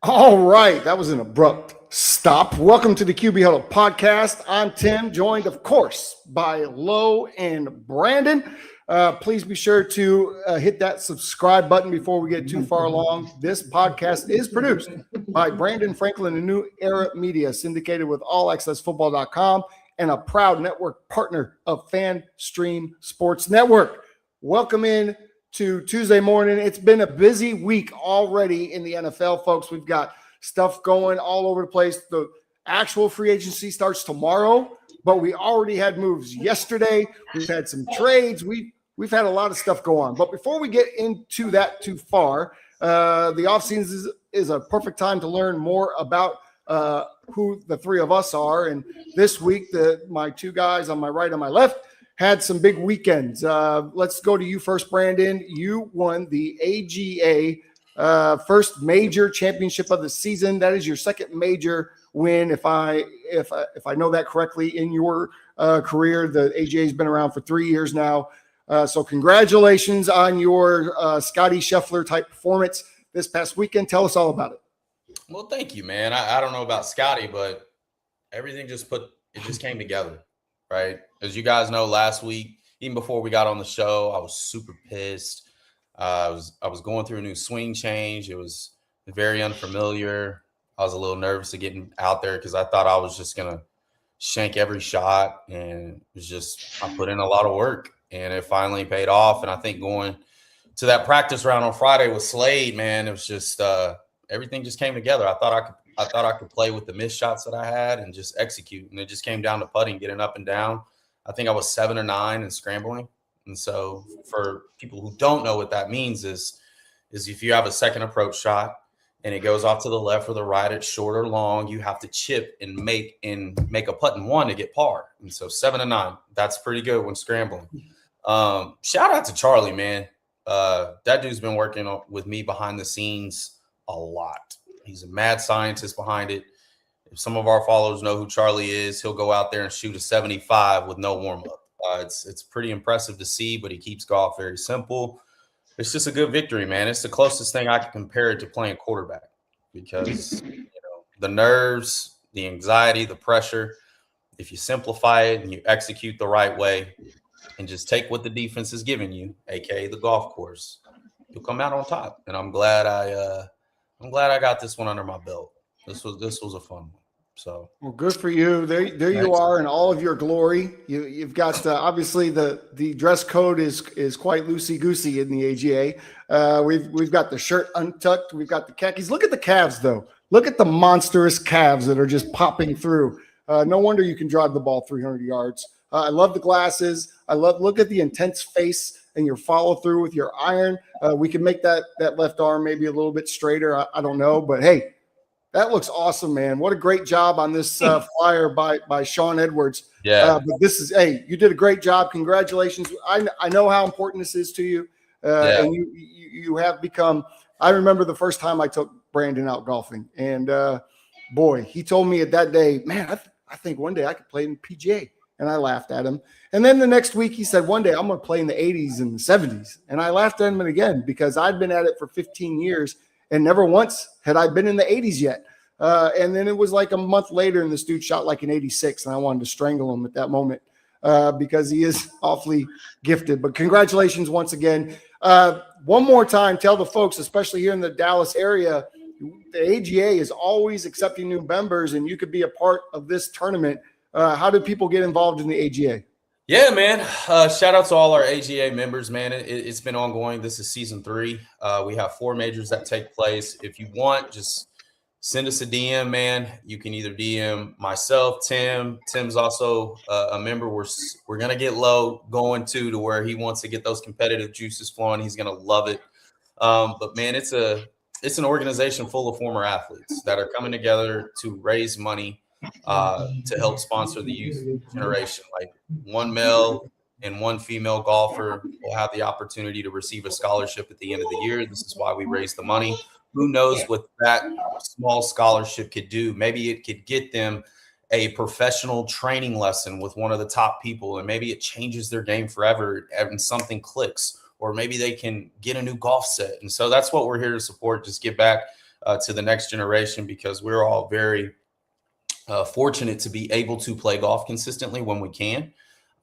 All right, that was an abrupt stop. Welcome to the QB Huddle podcast. I'm Tim, joined, of course, by Lo and Brandon. Please be sure to hit that subscribe button before we get too far along. This podcast is produced by Brandon Franklin and New Era Media, syndicated with allaccessfootball.com, and a proud network partner of FanStream Sports Network. Welcome in to Tuesday morning. It's been a busy week already in the NFL, folks. We've got stuff going all over the place. The actual free agency starts tomorrow, but we already had moves yesterday. We've had some trades. We've had a lot of stuff go on. But before we get into that too far, the offseason is a perfect time to learn more about who the three of us are. And this week, my two guys on my right and my left had some big weekends. Let's go to you first, Brandon. You won the AGA first major championship of the season. That is your second major win, if I know that correctly, in your career. The AGA has been around for 3 years now. So congratulations on your Scotty Scheffler type performance this past weekend. Tell us all about it. Well, thank you, man. I don't know about Scotty, but everything just came together. Right. As you guys know, last week, even before we got on the show, I was super pissed. I was going through a new swing change. It was very unfamiliar. I was a little nervous of getting out there because I thought I was just going to shank every shot. And I put in a lot of work and it finally paid off. And I think going to that practice round on Friday with Slade, man, it was just everything just came together. I thought I could play with the missed shots that I had and just execute. And it just came down to putting, getting up and down. I think I was 7 or 9 and scrambling. And so for people who don't know what that means is if you have a second approach shot and it goes off to the left or the right, it's short or long, you have to chip and make a putt in one to get par. And so 7 and 9, that's pretty good when scrambling. Shout out to Charlie, man. That dude's been working with me behind the scenes a lot. He's a mad scientist behind it. If some of our followers know who Charlie is, he'll go out there and shoot a 75 with no warm-up. It's pretty impressive to see, but he keeps golf very simple. It's just a good victory, man. It's the closest thing I can compare it to playing quarterback because the nerves, the anxiety, the pressure, if you simplify it and you execute the right way and just take what the defense is giving you, aka the golf course, you'll come out on top. And I'm glad I got this one under my belt. This was a fun one. So well, good for you. There you are in all of your glory. You've got obviously the dress code is quite loosey goosey in the AGA. We've got the shirt untucked. We've got the khakis. Look at the calves though. Look at the monstrous calves that are just popping through. No wonder you can drive the ball 300 yards. I love the glasses. Look at the intense face and your follow through with your iron. We can make that left arm maybe a little bit straighter. I don't know, but hey, that looks awesome, man. What a great job on this flyer by Sean Edwards. Yeah. But you did a great job. Congratulations. I know how important this is to you. And you have become, I remember the first time I took Brandon out golfing and boy, he told me at that day, man, I think one day I could play in PGA. And I laughed at him. And then the next week he said, one day I'm going to play in the 80s and the 70s. And I laughed at him again because I'd been at it for 15 years and never once had I been in the 80s yet. And then it was like a month later and this dude shot like an 86 and I wanted to strangle him at that moment because he is awfully gifted. But congratulations once again. One more time, tell the folks, especially here in the Dallas area, the AGA is always accepting new members and you could be a part of this tournament. How do people get involved in the AGA? Yeah, man. Shout out to all our AGA members, man. It's been ongoing. This is season 3. We have 4 majors that take place. If you want, just send us a DM, man. You can either DM myself, Tim. Tim's also a member. We're going to get Low going to where he wants to get those competitive juices flowing. He's going to love it. But man, it's an organization full of former athletes that are coming together to raise money to help sponsor the youth generation. Like one male and one female golfer will have the opportunity to receive a scholarship at the end of the year. This is why we raise the money. Who knows what that small scholarship could do? Maybe it could get them a professional training lesson with one of the top people, and maybe it changes their game forever and something clicks, or maybe they can get a new golf set. And so that's what we're here to support. Just give back. to the next generation, because we're all very fortunate to be able to play golf consistently when we can.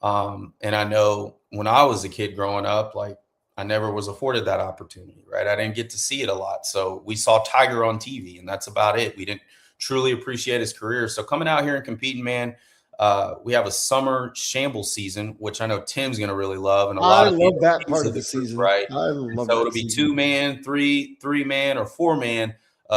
And I know when I was a kid growing up, like, I never was afforded that opportunity, right? I didn't get to see it a lot. So we saw Tiger on TV, and that's about it. We didn't truly appreciate his career. So coming out here and competing, man, we have a summer shambles season, which I know Tim's going to really love. And a lot of love that part of the season, right? I love so it'll be 2-man, 3-man, or 4-man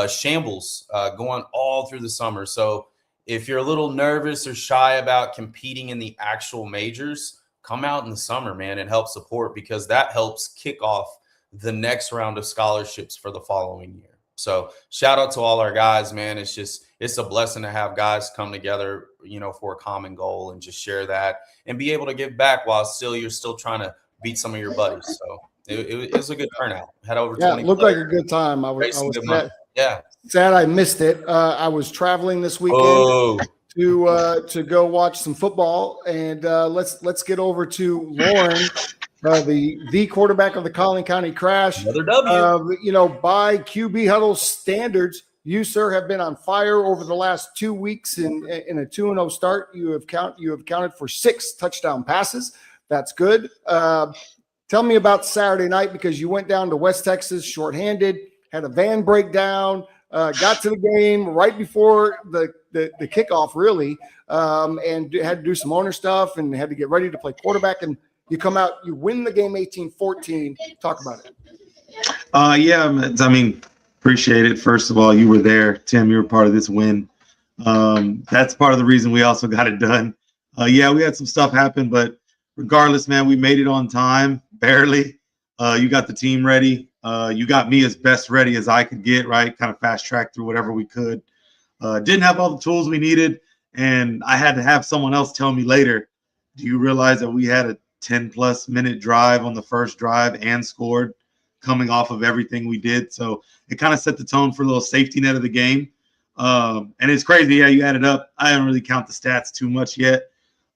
shambles going all through the summer. So if you're a little nervous or shy about competing in the actual majors, come out in the summer, man, and help support, because that helps kick off the next round of scholarships for the following year. So shout out to all our guys, man. It's a blessing to have guys come together, for a common goal and just share that and be able to give back while you're still trying to beat some of your buddies. So it was a good turnout. Had over 20. It looked like a good time. I was sad I missed it. I was traveling this weekend to go watch some football, and let's get over to Lauren, the quarterback of the Collin County Crash. Another W. By QB Huddle standards, you, sir, have been on fire over the last 2 weeks in a 2-0 start. You have counted for 6 touchdown passes. That's good. Tell me about Saturday night, because you went down to West Texas shorthanded, had a van breakdown, got to the game right before the kickoff, really, and had to do some owner stuff and had to get ready to play quarterback. And you come out, you win the game 18-14. Talk about it. Appreciate it. First of all, you were there, Tim. You were part of this win. That's part of the reason we also got it done. We had some stuff happen, but regardless, man, we made it on time, barely. You got the team ready. You got me as best ready as I could get, right? Kind of fast track through whatever we could. Didn't have all the tools we needed, and I had to have someone else tell me later, do you realize that we had a 10-plus minute drive on the first drive and scored coming off of everything we did? So it kind of set the tone for a little safety net of the game. And it's crazy. Yeah, you add it up. I don't really count the stats too much yet.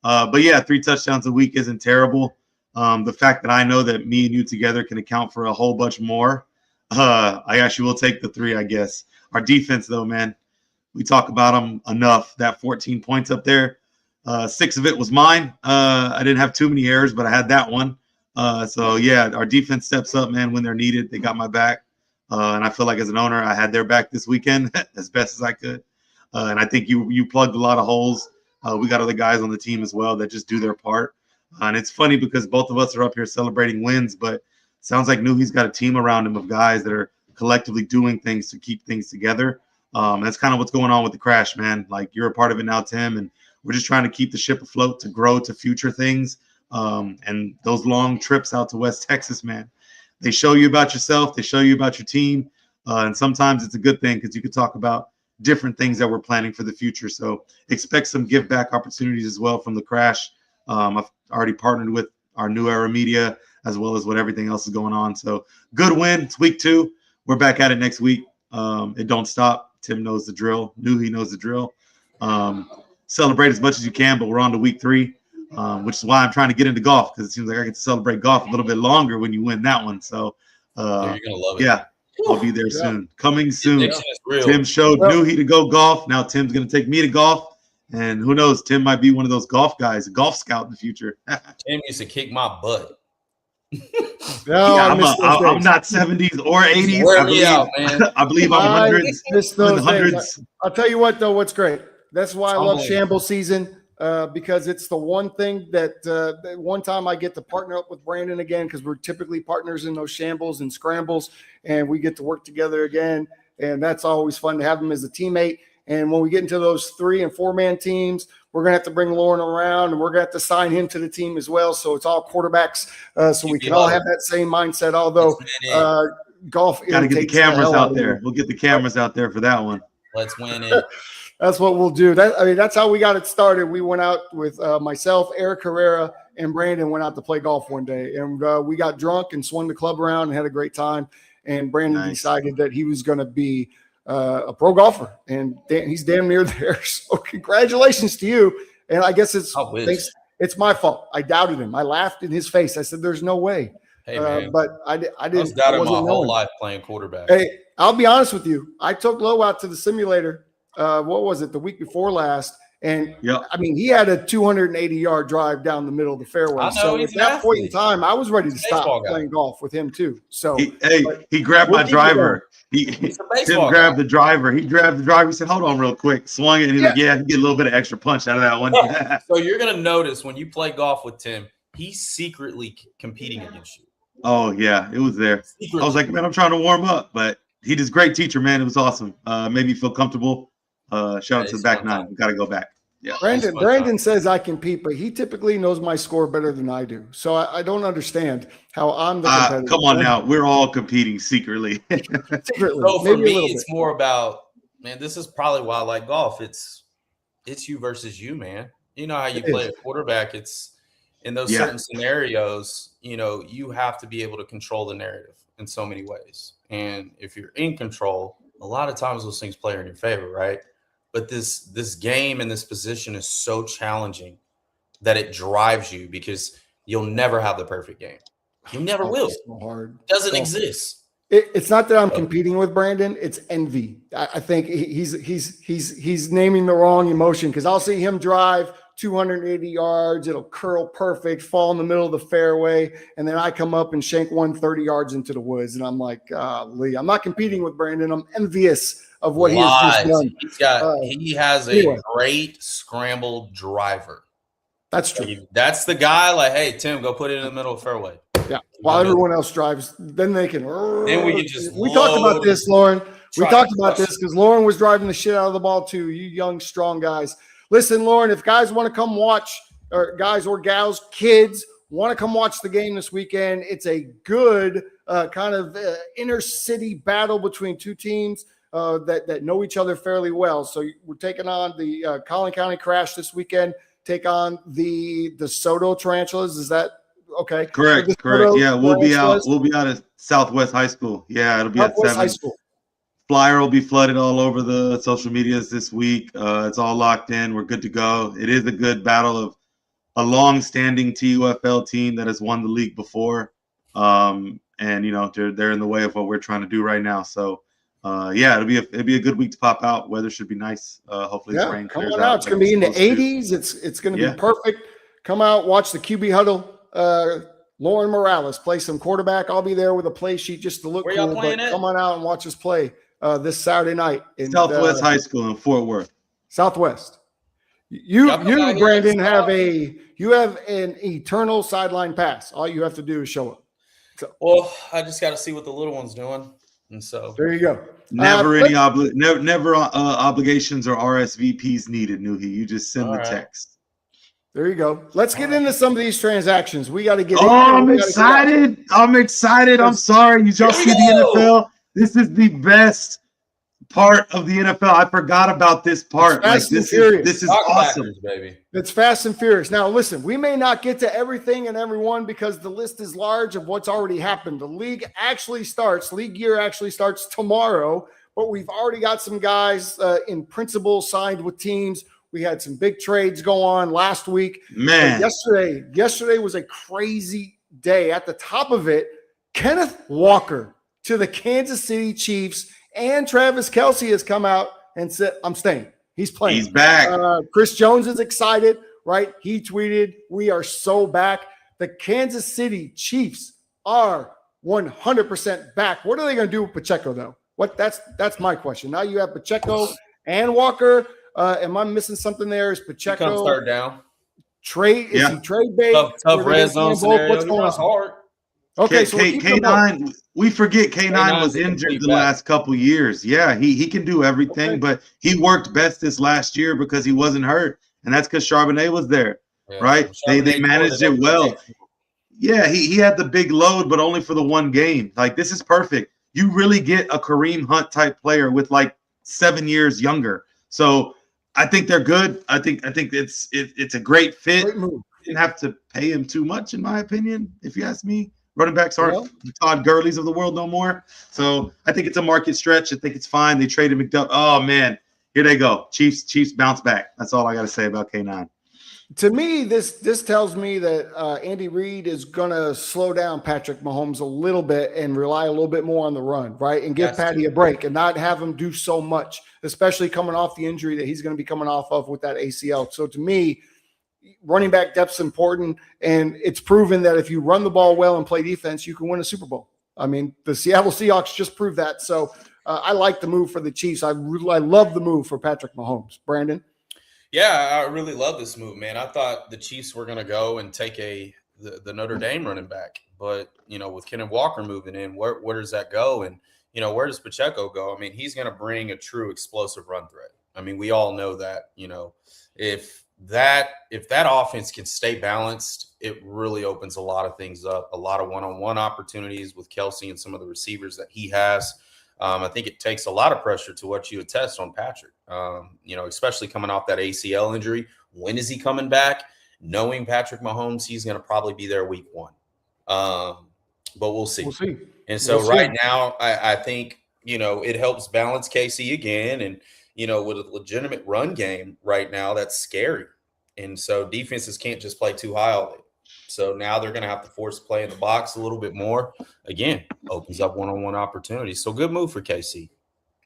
But 3 touchdowns a week isn't terrible. The fact that I know that me and you together can account for a whole bunch more, I actually will take the 3, I guess. Our defense, though, man, we talk about them enough. That 14 points up there, 6 of it was mine. I didn't have too many errors, but I had that one. Our defense steps up, man, when they're needed. They got my back. And I feel like as an owner, I had their back this weekend as best as I could. And I think you plugged a lot of holes. We got other guys on the team as well that just do their part. And it's funny because both of us are up here celebrating wins, but it sounds like Nuhi's got a team around him of guys that are collectively doing things to keep things together. That's kind of what's going on with the Crash, man. Like, you're a part of it now, Tim, and we're just trying to keep the ship afloat to grow to future things. And those long trips out to West Texas, man, they show you about yourself. They show you about your team. And sometimes it's a good thing because you could talk about different things that we're planning for the future. So expect some give back opportunities as well from the Crash. I've already partnered with our New Era Media as well as what everything else is going on. So good win. It's week 2. We're back at it next week. It don't stop. Tim knows the drill. Nuhi knows the drill. Celebrate as much as you can, but we're on to week 3, which is why I'm trying to get into golf, because it seems like I get to celebrate golf a little bit longer when you win that one. So you're going to love it. Yeah. I'll be there soon. Coming soon. Tim showed Nuhi to go golf. Now Tim's going to take me to golf. And who knows, Tim might be one of those golf guys, a golf scout in the future. Tim used to kick my butt. I'm not 70s or 80s. I believe I'm hundreds. I'll tell you what, though, what's great. That's why I love Shambles season, because it's the one thing that one time I get to partner up with Brandon again, because we're typically partners in those shambles and scrambles, and we get to work together again. And that's always fun to have him as a teammate. And when we get into those 3- and 4-man teams, we're going to have to bring Lauren around, and we're going to have to sign him to the team as well. So it's all quarterbacks, so we can all have that same mindset. Although golf, got to get the cameras out there. We'll get the cameras out there for that one. Let's win it. That's what we'll do. That's how we got it started. We went out with myself, Eric Herrera, and Brandon went out to play golf one day, and we got drunk and swung the club around and had a great time. And Brandon decided that he was going to be a pro golfer, and he's damn near there. So congratulations to you. And I guess it's my fault. I doubted him. I laughed in his face. I said, "There's no way." Hey, man. But I didn't. I was doubting my whole life playing quarterback. Hey, I'll be honest with you. I took Lowe out to the simulator. What was it? The week before last. And I mean, he had a 280-yard drive down the middle of the fairway. So at that point in time, I was ready to stop playing golf with him too. So he grabbed my driver. Tim grabbed the driver. He grabbed the driver. He said, "Hold on, real quick." Swung it, and he's like, "Yeah, I can get a little bit of extra punch out of that one." So you're gonna notice when you play golf with Tim, he's secretly competing against you. Oh yeah, it was there. Secretly. I was like, man, I'm trying to warm up, but he just great teacher, man. It was awesome. Made me feel comfortable. Shout out to the back nine. We got to go back. Yeah. Brandon says I compete, but he typically knows my score better than I do. So I don't understand how I'm the competitor. Come on now. We're all competing secretly. So for me, it's more about, man, this is probably why I like golf. It's you versus you, man. You know how you play a quarterback. It's in those certain scenarios, you have to be able to control the narrative in so many ways. And if you're in control, a lot of times those things play in your favor, right? But this game and this position is so challenging that it drives you because you'll never have the perfect game. You never will. So hard. It doesn't exist. It's not that I'm competing with Brandon. It's envy. I think he's naming the wrong emotion because I'll see him drive 280 yards. It'll curl perfect, fall in the middle of the fairway, and then I come up and shank 130 yards into the woods. And I'm like, Lee, I'm not competing with Brandon. I'm envious of what he has just done. He has a great scrambled driver. That's true. That's the guy. Like, hey, Tim, go put it in the middle of the fairway. Yeah. While everyone else drives, then they can. Then we can just. We talked about this, Lauren. We talked about this because Lauren was driving the shit out of the ball too. You young, strong guys. Listen, Lauren, if guys want to come watch, or guys or gals, kids want to come watch the game this weekend, it's a good kind of inner city battle between two teams that know each other fairly well. So we're taking on the Collin County Crash this weekend. Take on the Soto Tarantulas. Is that okay? Correct. Yeah, we'll be out at Southwest High School. Yeah, it'll be at 7. High School. Flyer will be flooded all over the social medias this week. It's all locked in. We're good to go. It is a good battle of a long-standing TUFL team that has won the league before, and they're in the way of what we're trying to do right now. So, it'll be a good week to pop out. Weather should be nice. Hopefully, this rain clears out. It's going to be in the 80s. It's going to be perfect. Come out, watch the QB Huddle. Lauren Morales play some quarterback. I'll be there with a play sheet just to look cool. But come on out and watch us play this Saturday night in Southwest High School in Fort Worth. Southwest. You Brandon have an eternal sideline pass. All you have to do is show up. So. Well, I just got to see what the little one's doing, and so there you go. Never obligations or RSVPs needed, Nuhi. You just send the text. There you go. Let's get into some of these transactions. We got to get. I'm excited. I'm sorry. You just see the NFL. This is the best part of the NFL. I forgot about this part. This is awesome, baby. It's fast and furious. Now, listen, we may not get to everything and everyone because the list is large of what's already happened. The league year actually starts tomorrow, but we've already got some guys in principle signed with teams. We had some big trades go on last week. Man, yesterday was a crazy day. At the top of it, Kenneth Walker to the Kansas City Chiefs, and Travis Kelce has come out and said, I'm staying. He's playing. He's back. Chris Jones is excited, right? He tweeted, we are so back. The Kansas City Chiefs are 100% back. What are they going to do with Pacheco, though? That's my question. Now you have Pacheco and Walker. Am I missing something there? Is Pacheco come start down? Trade? Is he trade bait? Tough red zone scenario. What's going on? Hard. Okay, so K9. We forget K9 was injured the last couple years. Yeah, he can do everything, but he worked best this last year because he wasn't hurt, and that's because Charbonnet was there, right? They managed it well. Yeah, he had the big load, but only for the one game. Like, this is perfect. You really get a Kareem Hunt type player with like 7 years younger. So I think they're good. I think it's a great fit. Great move. Didn't have to pay him too much, in my opinion, if you ask me. Running backs aren't Todd Gurley's of the world no more. So I think it's a market stretch. I think it's fine. They traded McDuff. Oh, man. Here they go. Chiefs bounce back. That's all I got to say about K9. To me, this tells me that Andy Reid is going to slow down Patrick Mahomes a little bit and rely a little bit more on the run, right? And give Patty a break and not have him do so much, especially coming off the injury that he's going to be coming off of with that ACL. So to me, running back depth's important, and it's proven that if you run the ball well and play defense, you can win a Super Bowl. I mean, the Seattle Seahawks just proved that. So I like the move for the Chiefs. I love the move for Patrick Mahomes. Brandon? Yeah, I really love this move, man. I thought the Chiefs were going to go and take the Notre Dame running back. But, with Kenneth Walker moving in, where does that go? And, where does Pacheco go? I mean, he's going to bring a true explosive run threat. I mean, we all know that, if that offense can stay balanced, it really opens a lot of things up, a lot of one-on-one opportunities with Kelsey and some of the receivers that he has. I think it takes a lot of pressure to what you attest on Patrick, especially coming off that ACL injury. When is he coming back? Knowing Patrick Mahomes, he's going to probably be there week 1. But we'll see. We'll see. And so now I think, it helps balance KC again. And, with a legitimate run game right now, that's scary. And so defenses can't just play too high all day. So now they're going to have to force play in the box a little bit more. Again, opens up one-on-one opportunities. So good move for KC.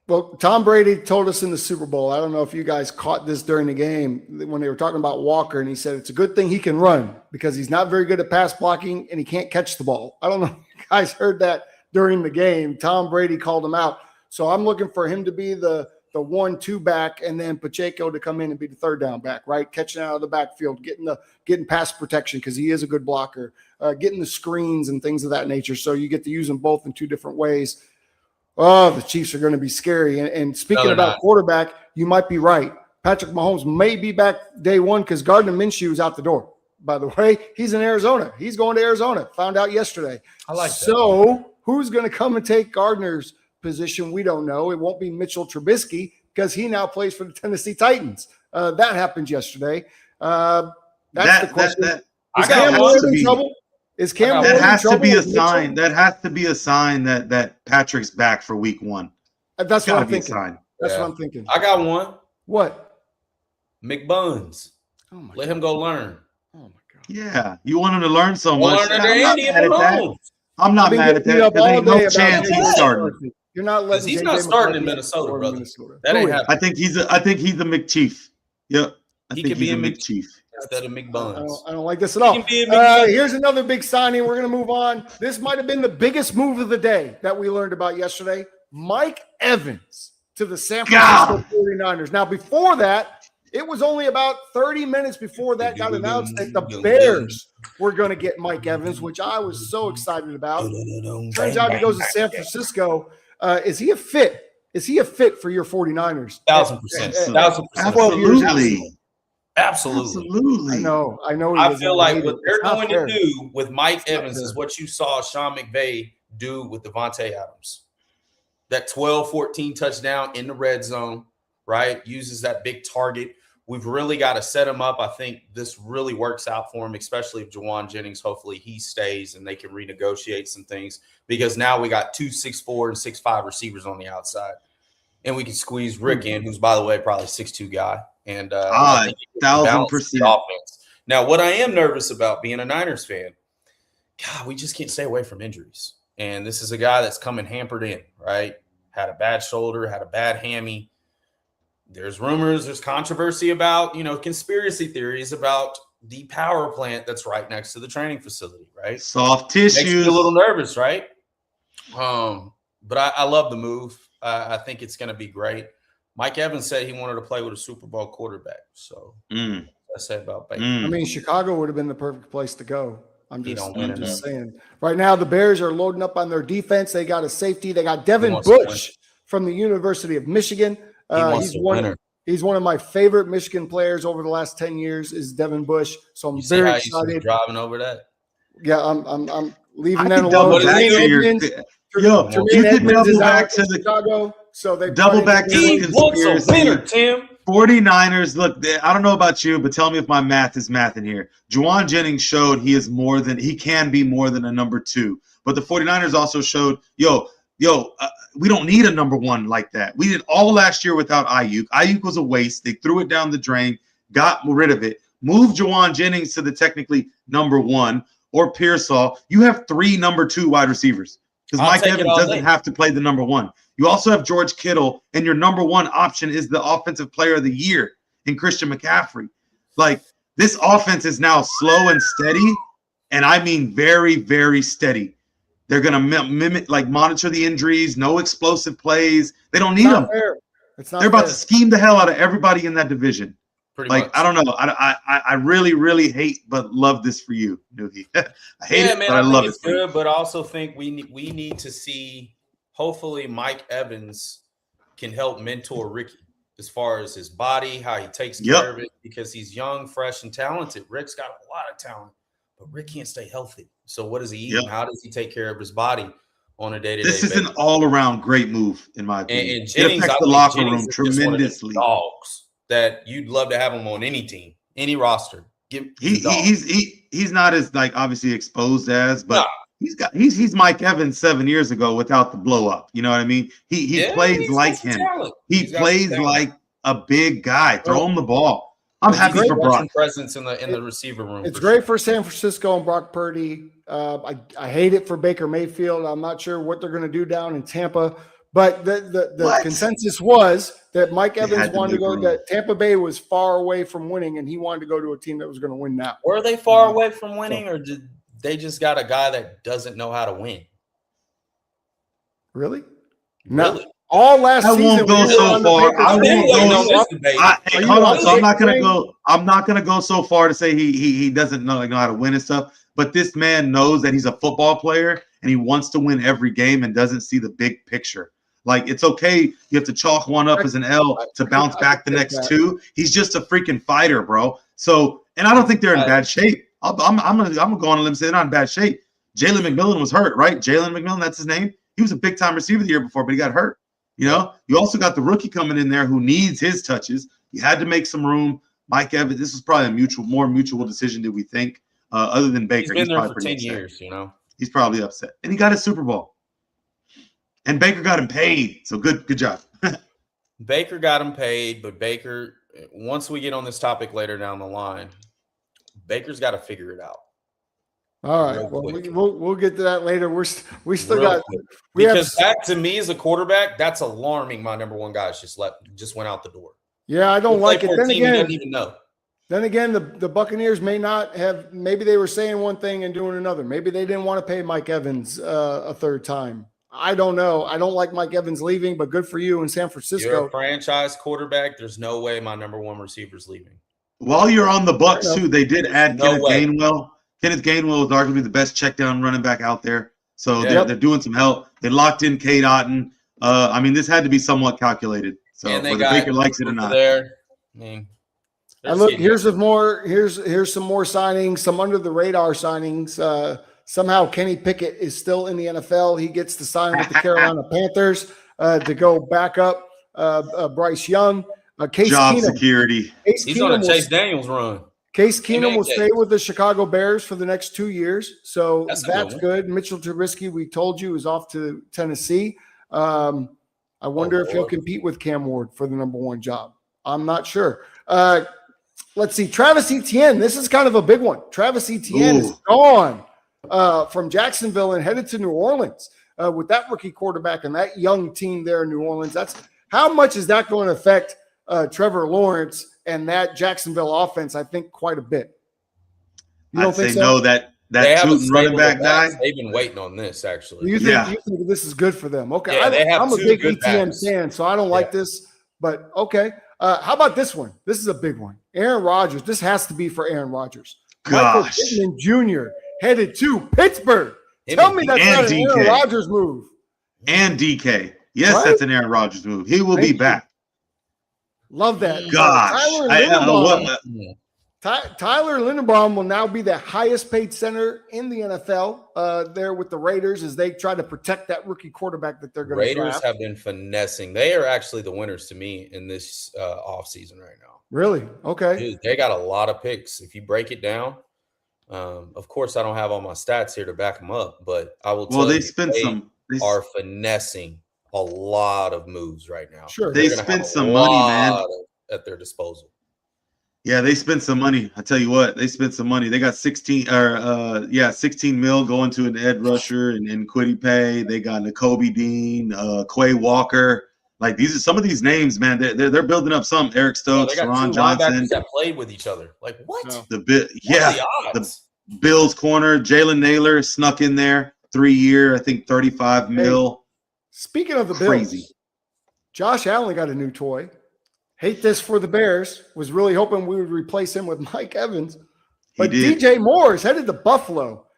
Well, Tom Brady told us in the Super Bowl, I don't know if you guys caught this during the game when they were talking about Walker, and he said it's a good thing he can run because he's not very good at pass blocking and he can't catch the ball. I don't know if you guys heard that during the game. Tom Brady called him out. So I'm looking for him to be the 1-2 back, and then Pacheco to come in and be the third down back, right? Catching out of the backfield, getting pass protection because he is a good blocker, getting the screens and things of that nature. So you get to use them both in 2 different ways. Oh, the Chiefs are going to be scary. And speaking about quarterback, you might be right. Patrick Mahomes may be back day 1 because Gardner Minshew is out the door. By the way, he's in Arizona. He's going to Arizona. Found out yesterday. I like that. So who's going to come and take Gardner's position? We don't know. It won't be Mitchell Trubisky because he now plays for the Tennessee Titans. That happened yesterday. That's the question. Is Cam Ward in trouble? Is Cam Ward in trouble? That has to be a sign. That has to be a sign that Patrick's back for week 1. That's what I'm thinking. That's what I'm thinking. I got one. What? McBuns. Oh my Let him go learn. Oh my God. Yeah, you want him to learn so much. I'm not mad at that. There ain't no chance he's starting. You're not letting. He's not starting in Minnesota, brother. That ain't happening. I think he's a McChief. Yep. He could be a McChief instead of McBuns. I don't like this at all. Here's another big signing. We're going to move on. This might have been the biggest move of the day that we learned about yesterday. Mike Evans to the San Francisco 49ers. Now, before that, it was only about 30 minutes before that got announced that the Bears were going to get Mike Evans, which I was so excited about. Turns out he goes to San Francisco. Is he a fit? Is he a fit for your 49ers? 1,000%. Absolutely. I know. I feel like what they're going to do with Mike Evans is what you saw Sean McVay do with Devontae Adams. That 12-14 touchdown in the red zone, right? Uses that big target. We've really got to set him up. I think this really works out for him, especially if Juwan Jennings, hopefully he stays and they can renegotiate some things because now we got 2 6'4" and 6'5" receivers on the outside. And we can squeeze Rick in, who's, by the way, probably 6'2" guy. And 1,000%. Now, what I am nervous about being a Niners fan, God, we just can't stay away from injuries. And this is a guy that's coming hampered in, right? Had a bad shoulder, had a bad hammy. There's rumors, there's controversy about, conspiracy theories about the power plant that's right next to the training facility, right? Soft tissue. Makes me a little nervous, right? But I love the move. I think it's going to be great. Mike Evans said he wanted to play with a Super Bowl quarterback. So I said about Baker. I mean, Chicago would have been the perfect place to go. I'm just saying. Right now, the Bears are loading up on their defense. They got a safety. They got Devin Bush from the University of Michigan. He's one of my favorite Michigan players over the last 10 years is Devin Bush. So I'm very excited. Driving over that. Yeah, I'm leaving that alone. You could double back to Chicago. So they double back to the conspiracy. Winner, Tim. 49ers, look, I don't know about you, but tell me if my math is math in here. Juwan Jennings showed he can be more than a number 2. But the 49ers also showed, we don't need a number 1 like that. We did all last year without Ayuk. Ayuk was a waste. They threw it down the drain, got rid of it. move Jawan Jennings to the technically number 1 or Pearsall. You have 3 number 2 wide receivers because Mike Evans doesn't have to play the number 1. You also have George Kittle, and your number 1 option is the offensive player of the year in Christian McCaffrey. Like, this offense is now slow and steady, and I mean very, very steady. They're going to monitor the injuries, no explosive plays. They don't need them. They're about to scheme the hell out of everybody in that division. Pretty much. I don't know. I really, really hate but love this for you, Nuhi. I hate it, man, but I love it's it. Good, but I also think we need to see. Hopefully, Mike Evans can help mentor Ricky as far as his body, how he takes care of it, because he's young, fresh, and talented. Rick's got a lot of talent, but Rick can't stay healthy. So what does he eat? How does he take care of his body on a day-to-day basis? This is an all-around great move, in my opinion. And Jennings, it affects the locker room tremendously. Dogs that you'd love to have him on any team, any roster. He's not as obviously exposed as, but he's Mike Evans 7 years ago without the blow up. You know what I mean? He plays like him. He plays like a big guy. Throw him the ball. I'm happy for Brock. Presence in the receiver room. It's great for San Francisco and Brock Purdy. I hate it for Baker Mayfield. I'm not sure what they're going to do down in Tampa, but the consensus was that Mike Evans wanted to go. That Tampa Bay was far away from winning, and he wanted to go to a team that was going to win now. Were they far away from winning, or did they just got a guy that doesn't know how to win? Really? No. All last season. I won't go so far. Hold on. So I'm not gonna go so far to say he doesn't know how to win and stuff. But this man knows that he's a football player and he wants to win every game and doesn't see the big picture. Like, it's okay. You have to chalk one up as an L to bounce back the next 2. He's just a freaking fighter, bro. So, and I don't think they're in bad shape. I'm gonna go on a limb and say they're not in bad shape. Jalen McMillan was hurt, right? Jalen McMillan, that's his name. He was a big time receiver the year before, but he got hurt. You know, you also got the rookie coming in there who needs his touches. You had to make some room. Mike Evans, this was probably a more mutual decision than we think. Other than Baker, he's been there for 10 years. You know, he's probably upset, and he got his Super Bowl. And Baker got him paid, so good job. Baker got him paid, but Baker, once we get on this topic later down the line, Baker's got to figure it out. All right, well, we'll get to that later. We still Real got quick. Because that, to me, as a quarterback, that's alarming. My number 1 guys just went out the door. Yeah, I don't like it. Then again, doesn't even know. Then again, the Buccaneers may not have. Maybe they were saying one thing and doing another. Maybe they didn't want to pay Mike Evans a third time. I don't know. I don't like Mike Evans leaving, but good for you in San Francisco. You're a franchise quarterback. There's no way my number 1 receiver's leaving. While you're on the Bucs too, they did add Kenneth Gainwell. Kenneth Gainwell is arguably the best check down running back out there. So they're doing some help. They locked in Cade Otton. I mean, this had to be somewhat calculated. So whether Baker likes it or not. There. I mean, and look, here's some more signings, some under the radar signings. Somehow Kenny Pickett is still in the NFL. He gets to sign with the Carolina Panthers to go back up Bryce Young. Case Job Keenum. Security. He's on a Chase Daniels run. Case Keenum will stay with the Chicago Bears for the next 2 years. So that's good. Mitchell Trubisky, we told you, is off to Tennessee. I wonder if he'll compete with Cam Ward for the number 1 job. I'm not sure. Let's see. Travis Etienne. This is kind of a big one. Travis Etienne is gone from Jacksonville and headed to New Orleans with that rookie quarterback and that young team there in New Orleans. How much is that going to affect Trevor Lawrence and that Jacksonville offense? I think quite a bit. You don't think so? No, that running back guy. They've been waiting on this, actually. You think this is good for them? Okay, yeah, I'm a big ETN fan, so I don't like this. But okay, how about this one? This is a big one. Aaron Rodgers. This has to be for Aaron Rodgers. Michael Pittman Jr. headed to Pittsburgh. Tell me that's not an Aaron Rodgers move. And DK. Yes, that's an Aaron Rodgers move. He will be back. Love that. Gosh. Tyler Linderbaum will now be the highest paid center in the NFL there with the Raiders as they try to protect that rookie quarterback that they're going to draft. Raiders have been finessing. They are actually the winners to me in this offseason right now. Really? Okay. Dude, they got a lot of picks. If you break it down, of course, I don't have all my stats here to back them up, but I will tell you they are finessing a lot of moves right now. Sure. They spent some money, man, at their disposal. Yeah, they spent some money. I tell you what, they spent some money. They got 16 mil going to an Ed Rusher and Quiddy Pay. They got Nakobe Dean, Quay Walker. Like these are some of these names, man. They're building up some. Eric Stokes, they got Ron two Johnson. linebackers that played with each other. Like what? No. The Bills corner, Jalen Naylor snuck in there, 3-year, I think 35 mil. Speaking of the Crazy. Bills, Josh Allen got a new toy. Hate this for the Bears. Was really hoping we would replace him with Mike Evans. But DJ Moore is headed to Buffalo.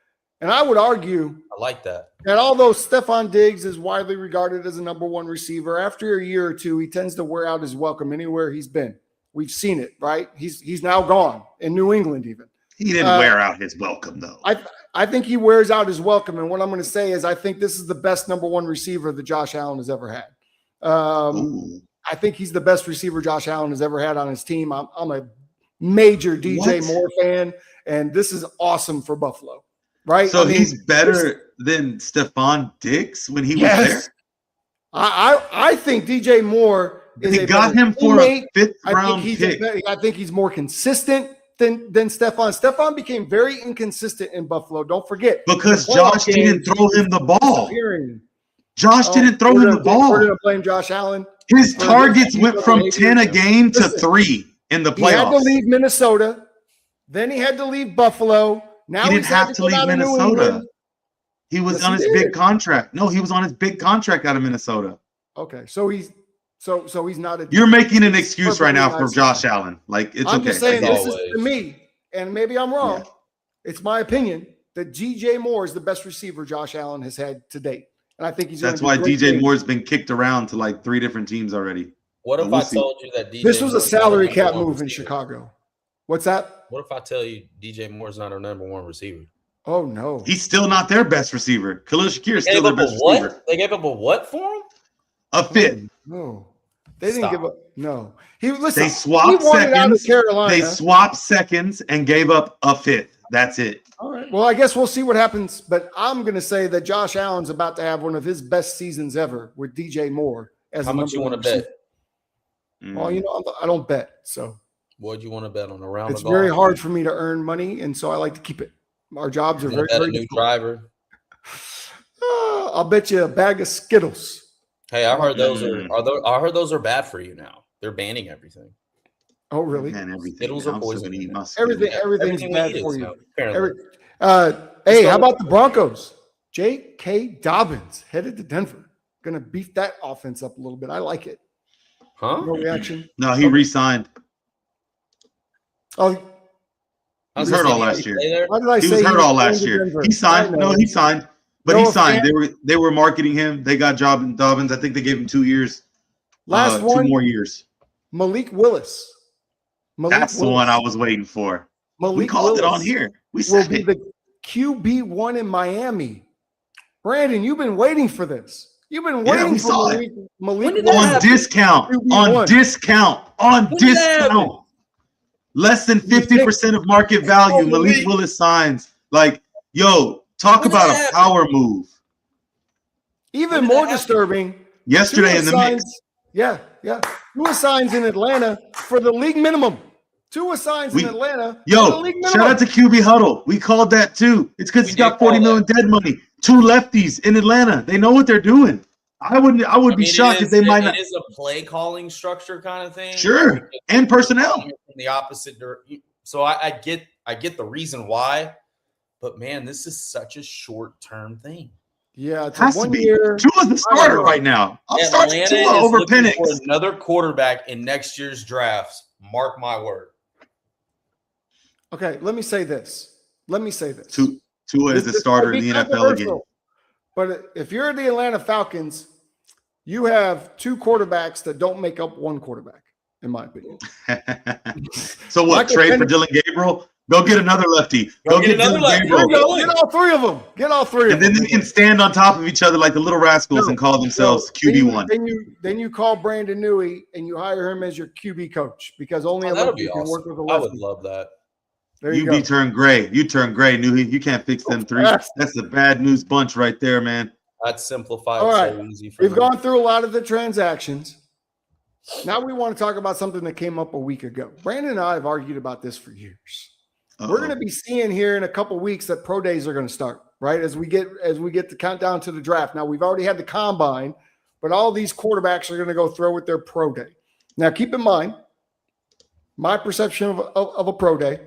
And I would argue I like that. that although Stefon Diggs is widely regarded as a number one receiver, after a year or two, he tends to wear out his welcome anywhere he's been. We've seen it, right? He's now gone in New England even. He didn't wear out his welcome, though. I think he wears out his welcome. And what I'm going to say is I think this is the best number one receiver that Josh Allen has ever had. I think he's the best receiver Josh Allen has ever had on his team. I'm a major DJ Moore fan, and this is awesome for Buffalo, right? So he's better than Stefon Diggs when he was there? I think DJ Moore is They got him for a fifth-round pick. I think he's more consistent than Stefon. Stefon became very inconsistent in Buffalo. Don't forget. Because Josh didn't throw him the ball. Josh didn't throw him the ball. We're going to blame Josh Allen. His targets went from 10 a game to 3 in the playoffs. He had to leave Minnesota. Then he had to leave Buffalo. Now he didn't have to leave Minnesota. He was on his big contract. No, he was on his big contract out of Minnesota. Okay, so he's not a. You're making an excuse right now for Josh Allen. Like it's I'm okay. just saying this is to me, and maybe I'm wrong. Yeah. It's my opinion that DJ Moore is the best receiver Josh Allen has had to date. And I think that's why DJ Moore's been kicked around to like 3 different teams already. What if I told you that this was a salary cap move in Chicago? What's that? What if I tell you DJ Moore's not our number one receiver? Oh no, he's still not their best receiver. Khalil Shakir is still their best receiver. They gave up a what for him? A fifth. No, they didn't give up. No, they swapped seconds. They swapped seconds and gave up a fifth. That's it. All right. Well, I guess we'll see what happens. But I'm going to say that Josh Allen's about to have one of his best seasons ever with DJ Moore. How much you want to bet? Well, I don't bet. So what do you want to bet on a round? It's very hard for me to earn money, and so I like to keep it. Our jobs are very, very new driver. I'll bet you a bag of Skittles. Hey, I heard those are bad for you now. They're banning everything. Oh, really? Man, everything. Skittles are poison. Everything's bad for you. Hey, how about the Broncos? J.K. Dobbins headed to Denver. Going to beef that offense up a little bit. I like it. Huh? No reaction? No, he re-signed. Oh, he was hurt all last year. Why did I say he was hurt all last year? He signed. No, he signed. But he signed. They were marketing him. They got Dobbins. I think they gave him 2 years. Last one. 2 more years. Malik Willis. That's the one I was waiting for. We called it on here. We said will be the QB1 in Miami. Brandon, you've been waiting for this. You've been waiting for Malik on discount. On discount. On discount. Less than 50% of market value. Malik Willis signs. Like, yo, talk about a power move. Even more disturbing. Yesterday in the mix. Yeah. 2 assigns in Atlanta for the league minimum. 2 assigns in Atlanta. Yo, for the league minimum. Shout out to QB Huddle. We called that too. It's because he's got 40 million dead money. 2 lefties in Atlanta. They know what they're doing. I would be shocked if they might not. It is a play calling structure kind of thing. Sure, and personnel. From the opposite. So I get the reason why, but man, this is such a short term thing. Yeah, it's 1 year. Tua's the starter right now. I'm starting Tua over Penix. For another quarterback in next year's drafts. Mark my word. Okay, let me say this. Tua is the starter in the NFL again. But if you're the Atlanta Falcons, you have 2 quarterbacks that don't make up 1 quarterback, in my opinion. So what? Trade for Dylan Gabriel? Go get another lefty. Go get another lefty. Get all 3 of them. And then they can stand on top of each other like the little rascals and call themselves QB1. Then you call Brandon Newey and you hire him as your QB coach because only a lefty can work with a lefty. I would love that. You turn gray. You turn gray, Newey. You can't fix them 3. That's a bad news bunch right there, man. That's simplified so easy. We've gone through a lot of the transactions. Now we want to talk about something that came up a week ago. Brandon and I have argued about this for years. We're going to be seeing here in a couple weeks that pro days are going to start, right? As we get the countdown to the draft. Now we've already had the combine, but all these quarterbacks are going to go throw with their pro day. Now keep in mind, my perception of a pro day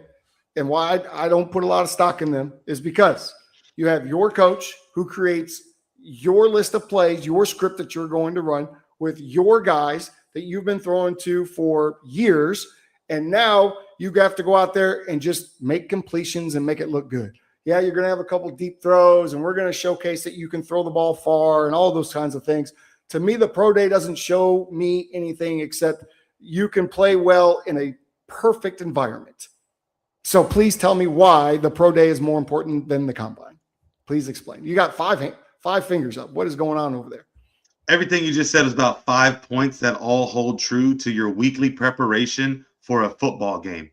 and why I don't put a lot of stock in them is because you have your coach who creates your list of plays, your script that you're going to run with your guys that you've been throwing to for years. And now you have to go out there and just make completions and make it look good. Yeah, you're going to have a couple deep throws, and we're going to showcase that you can throw the ball far and all those kinds of things. To me, the pro day doesn't show me anything except you can play well in a perfect environment. So please tell me why the pro day is more important than the combine. Please explain. You got five fingers up. What is going on over there? Everything you just said is about 5 points that all hold true to your weekly preparation for a football game.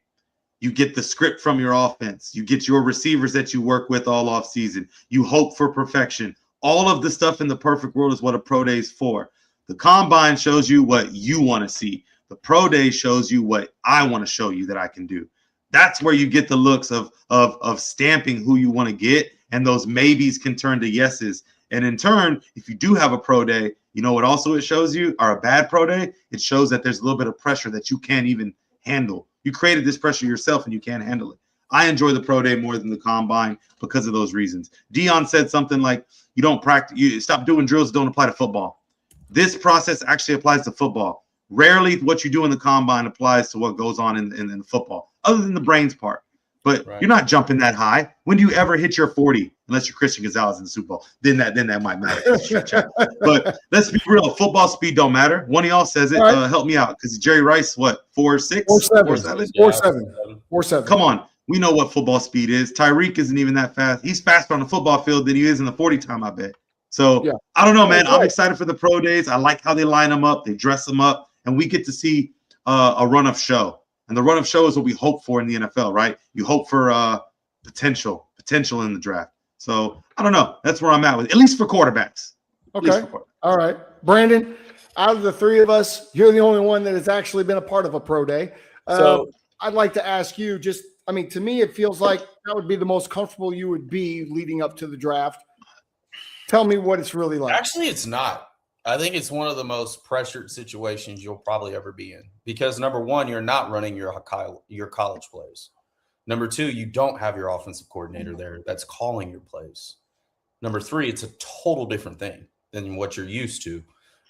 You get the script from your offense. You get your receivers that you work with all off season. You hope for perfection. All of the stuff in the perfect world is what a pro day is for. The combine shows you what you want to see. The pro day shows you what I want to show you that I can do. That's where you get the looks of stamping who you want to get, and those maybes can turn to yeses. And in turn, if you do have a pro day, you know what also it shows you, or a bad pro day? It shows that there's a little bit of pressure that you can't even handle. You created this pressure yourself and you can't handle it. I enjoy the pro day more than the combine because of those reasons. Dion said something like, you don't practice, you stop doing drills that don't apply to football. This process actually applies to football. Rarely what you do in the combine applies to what goes on in football, other than the brains part. But You're not jumping that high. When do you ever hit your 40? Unless you're Christian Gonzalez in the Super Bowl. Then that might matter. But let's be real. Football speed don't matter. One of y'all says it. Right. Help me out. Because Jerry Rice, what, 4.6? 4.7. 4.7. 4.7. Come on. We know what football speed is. Tyreek isn't even that fast. He's faster on the football field than he is in the 40 time, I bet. So, I don't know, man. I'm excited for the pro days. I like how they line them up. They dress them up. And we get to see a run of show. And the run of show is what we hope for in the NFL, right? You hope for potential in the draft. So I don't know. That's where I'm at least for quarterbacks. Okay. All right. Brandon, out of the three of us, you're the only one that has actually been a part of a pro day. So I'd like to ask you to me, it feels like that would be the most comfortable you would be leading up to the draft. Tell me what it's really like. Actually, it's not. I think it's one of the most pressured situations you'll probably ever be in because, number one, you're not running your college plays. Number two, you don't have your offensive coordinator there that's calling your plays. Number three, it's a total different thing than what you're used to.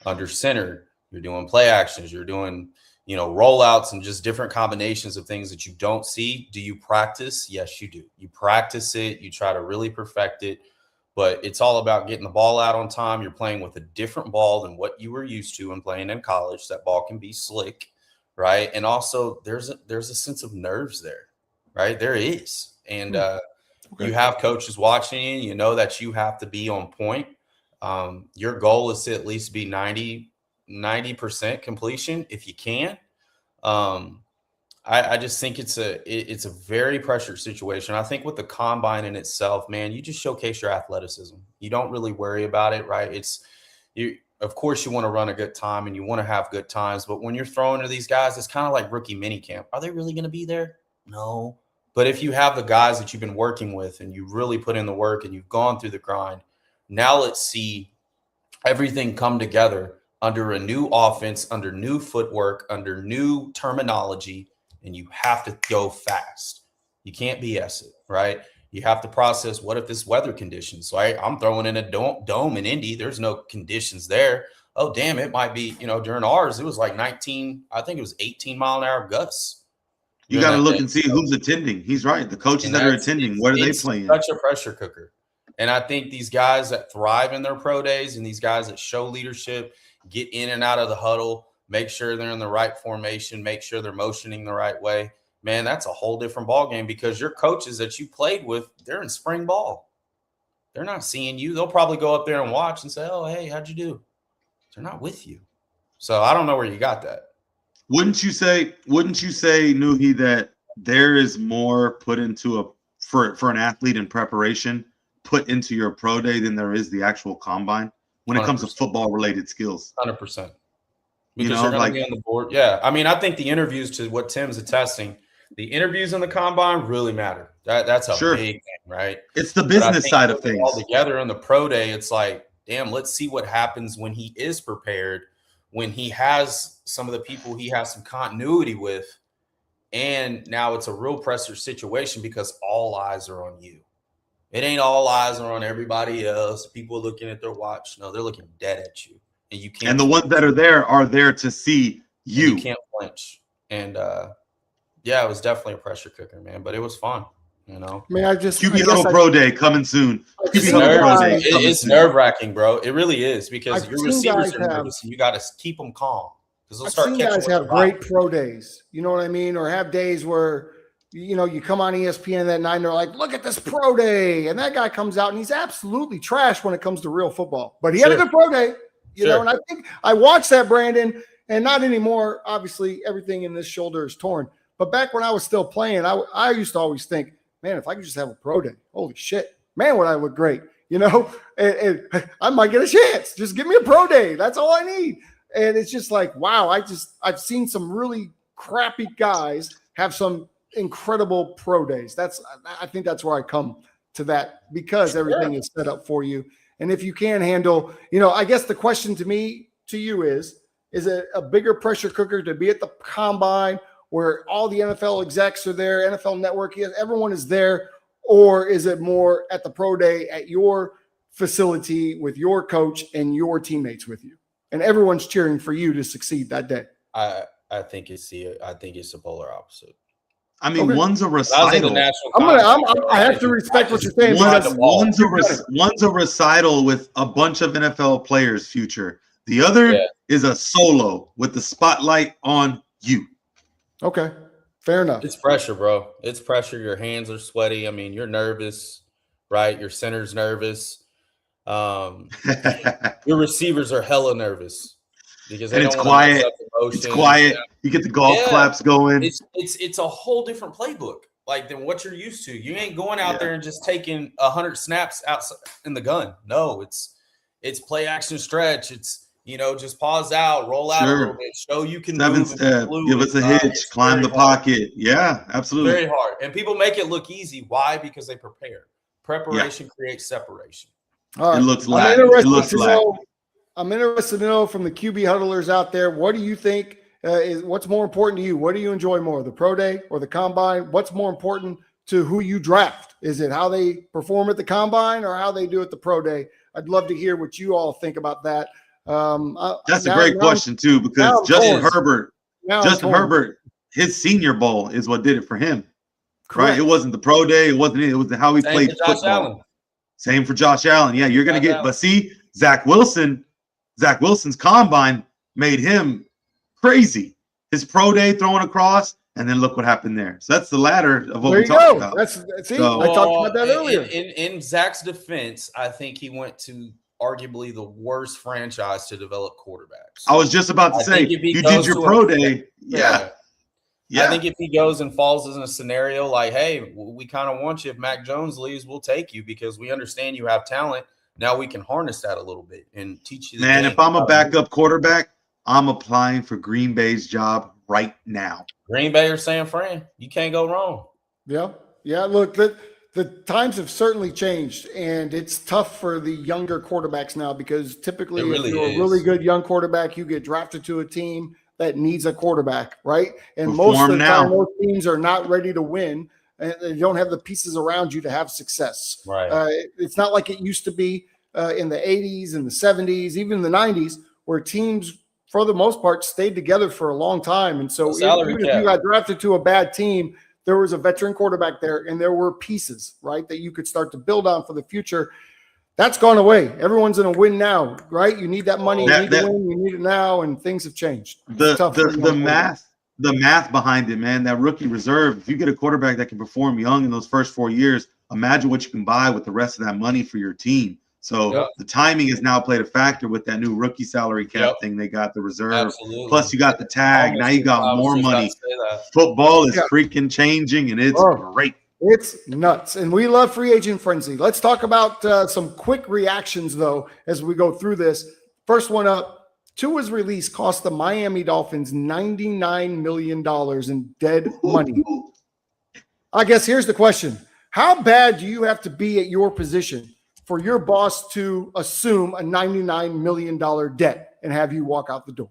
Under center, you're doing play actions, you're doing, rollouts and just different combinations of things that you don't see. Do you practice? Yes, you do. You practice it. You try to really perfect it. But it's all about getting the ball out on time. You're playing with a different ball than what you were used to in playing in college. That ball can be slick, right? And also there's a sense of nerves there, right? There is. And you have coaches watching you. You know that you have to be on point. Your goal is to at least be 90% completion if you can. I just think it's a very pressured situation. I think with the combine in itself, man, you just showcase your athleticism. You don't really worry about it, right? Of course you want to run a good time and you want to have good times, but when you're throwing to these guys, it's kind of like rookie minicamp. Are they really going to be there? No. But if you have the guys that you've been working with and you really put in the work and you've gone through the grind, now let's see everything come together under a new offense, under new footwork, under new terminology. And you have to go fast. You can't BS it, right? You have to process, what if this weather conditions, right? I'm throwing in a dome in Indy. There's no conditions there. Oh, damn, it might be, during ours, it was like 18 mile an hour gusts. You got to look and see who's attending. He's right. The coaches that are attending, what are they playing? Such a pressure cooker. And I think these guys that thrive in their pro days and these guys that show leadership, get in and out of the huddle, make sure they're in the right formation, make sure they're motioning the right way. Man, that's a whole different ball game because your coaches that you played with, they're in spring ball. They're not seeing you. They'll probably go up there and watch and say, oh, hey, how'd you do? They're not with you. So I don't know where you got that. Wouldn't you say, Nuhi, that there is more put into for an athlete in preparation put into your pro day than there is the actual combine when it 100%. Comes to football related skills? 100%. Because you're going to be on the board. Yeah. I mean, I think the interviews, to what Tim's attesting, the interviews in the combine really matter. That's a big thing, right? It's the business side of things. All together in the pro day, it's like, damn, let's see what happens when he is prepared, when he has some of the people he has some continuity with. And now it's a real pressure situation because all eyes are on you. It ain't all eyes are on everybody else. People are looking at their watch. No, they're looking dead at you. And you can't. And the ones that are there to see you. You can't flinch. And yeah, it was definitely a pressure cooker, man. But it was fun, you know. I mean, QB Huddle Pro Day coming soon. It's nerve-wracking, bro. It really is because your receivers are nervous and you got to keep them calm. I've seen guys have great pro days, you know what I mean, or have days where, you know, you come on ESPN that night and they're like, look at this pro day, and that guy comes out and he's absolutely trash when it comes to real football, but he had a good pro day, you know. And I think I watched that, Brandon, and not anymore. Obviously, everything in this shoulder is torn, but back when I was still playing, I used to always think, man, if I could just have a pro day, holy shit, man, would I look great, you know, and I might get a chance. Just give me a pro day. That's all I need. And it's just like, wow, I've seen some really crappy guys have some incredible pro days. I think that's where I come to that, because everything is set up for you. And if you can handle, you know, I guess the question to you is it a bigger pressure cooker to be at the combine where all the NFL execs are there, NFL Network, everyone is there, or is it more at the pro day at your facility with your coach and your teammates with you? And everyone's cheering for you to succeed that day. I think it's the polar opposite. I mean, one's a recital. I have to respect what you're saying. One's a recital with a bunch of NFL players' future. The other is a solo with the spotlight on you. Okay, fair enough. It's pressure, bro. It's pressure. Your hands are sweaty. I mean, you're nervous, right? Your center's nervous. Your receivers are hella nervous because it's quiet. It's quiet. You get the golf claps going. It's a whole different playbook than what you're used to. You ain't going out there and just taking 100 snaps outside in the gun. No, it's play action stretch. It's, you know, just pause out, roll out a little bit, show you can move. Step, give us a hitch, climb the pocket. Yeah, absolutely. Very hard. And people make it look easy. Why? Because they prepare. Preparation creates separation. All right. It looks like I'm interested to know from the QB huddlers out there, what do you think what's more important to you? What do you enjoy more, the pro day or the combine? What's more important to who you draft? Is it how they perform at the combine or how they do at the pro day? I'd love to hear what you all think about that. That's a great question too, because Justin Herbert, his Senior Bowl is what did it for him. Correct. Right? It wasn't the pro day. It was how he played football. Same for Josh Allen. Yeah, you're going to get – but see, Zach Wilson's combine made him crazy. His pro day throwing across, and then look what happened there. So that's the ladder of what we talked about. I talked about that earlier. In Zach's defense, I think he went to arguably the worst franchise to develop quarterbacks. I was just about to say, you did your pro day. Yeah. I think if he goes and falls in a scenario like, hey, we kind of want you. If Mac Jones leaves, we'll take you because we understand you have talent. Now we can harness that a little bit and teach you. Man, if I'm a backup quarterback, I'm applying for Green Bay's job right now. Green Bay or San Fran, you can't go wrong. Yeah. Look, the times have certainly changed, and it's tough for the younger quarterbacks now because typically if you're a really good young quarterback, you get drafted to a team that needs a quarterback, right? And most of the time, those teams are not ready to win, and they don't have the pieces around you to have success. Right. It's not like it used to be in the 80s and the 70s, even the 90s, where teams, for the most part, stayed together for a long time. And so even if you got drafted to a bad team, there was a veteran quarterback there, and there were pieces, right, that you could start to build on for the future. That's gone away. Everyone's going to win now, right? You need that money. You need to win. You need it now, and things have changed. The math behind it, man, that rookie reserve, if you get a quarterback that can perform young in those first 4 years, imagine what you can buy with the rest of that money for your team. So the timing has now played a factor with that new rookie salary cap thing. They got the reserve. Absolutely. Plus you got the tag. Now you got more money. Football is freaking changing, and it's great. It's nuts. And we love free agent frenzy. Let's talk about some quick reactions, though, as we go through this. First one up, Tua's release cost the Miami Dolphins $99 million in dead money. I guess here's the question. How bad do you have to be at your position for your boss to assume a $99 million debt and have you walk out the door?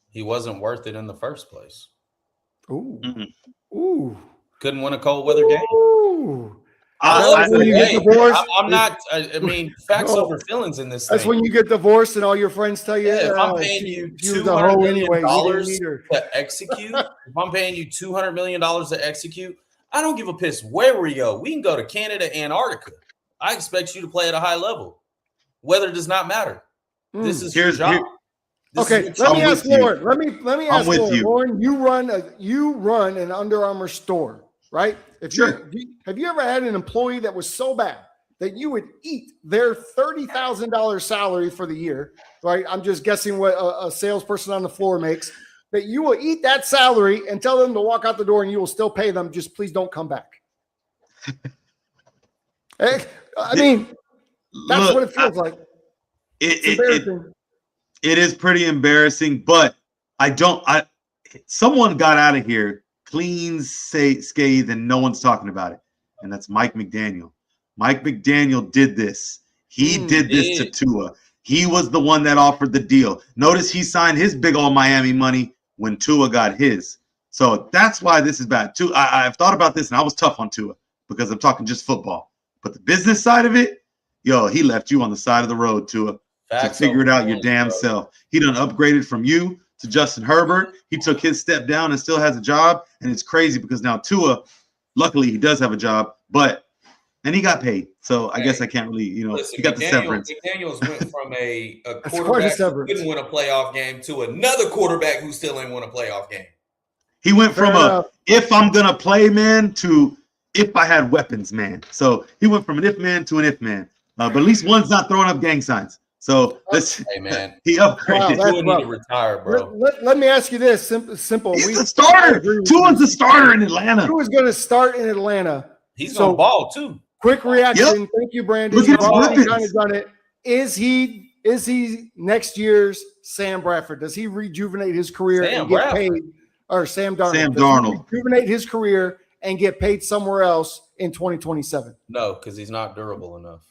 He wasn't worth it in the first place. Ooh. Mm-hmm. Ooh. Couldn't win a cold weather game. Ooh. I'm not. I mean, facts No. over feelings in this. That's thing. when you get divorced and all your friends tell you, If I'm paying you $200 million to execute, if I'm paying you $200 million to execute, I don't give a piss where we go. We can go to Canada, Antarctica. I expect you to play at a high level. Weather does not matter. This is your job. Okay, let me ask Lauren. Let me ask Lauren. Lauren, you run an Under Armour store, right? Have you ever had an employee that was so bad that you would eat their $30,000 salary for the year, right? I'm just guessing what a salesperson on the floor makes, that you will eat that salary and tell them to walk out the door and you will still pay them. Just please don't come back. I mean, that's what it feels like. It's embarrassing. It is pretty embarrassing, but someone got out of here clean, scathed, and no one's talking about it. And that's Mike McDaniel. Mike McDaniel did this. He did this to Tua. He was the one that offered the deal. Notice he signed his big old Miami money when Tua got his. So that's why this is bad. I've thought about this, and I was tough on Tua because I'm talking just football. But the business side of it, he left you on the side of the road, Tua. To figure it out your damn self. He done upgraded from you to Justin Herbert. He took his step down and still has a job. And it's crazy because now Tua, luckily he does have a job, and he got paid. So I guess I can't really, he got the severance. McDaniels went from a quarterback who didn't win a playoff game to another quarterback who still ain't won a playoff game. He went from if I'm going to play man to if I had weapons man. So he went from an if man to an if man. But at least one's not throwing up gang signs. So hey man, he upgraded. Tua need to retire, bro. Let me ask you this: simple. He's the starter. Tua's the starter in Atlanta. Tua's going to start in Atlanta. He's going to ball too. Quick reaction. Yep. Thank you, Brandon. You've already kind of done it. Is he next year's Sam Bradford? Does he rejuvenate his career and get paid? Or Sam Darnold? Sam Darnold. Rejuvenate his career and get paid somewhere else in 2027? No, because he's not durable enough.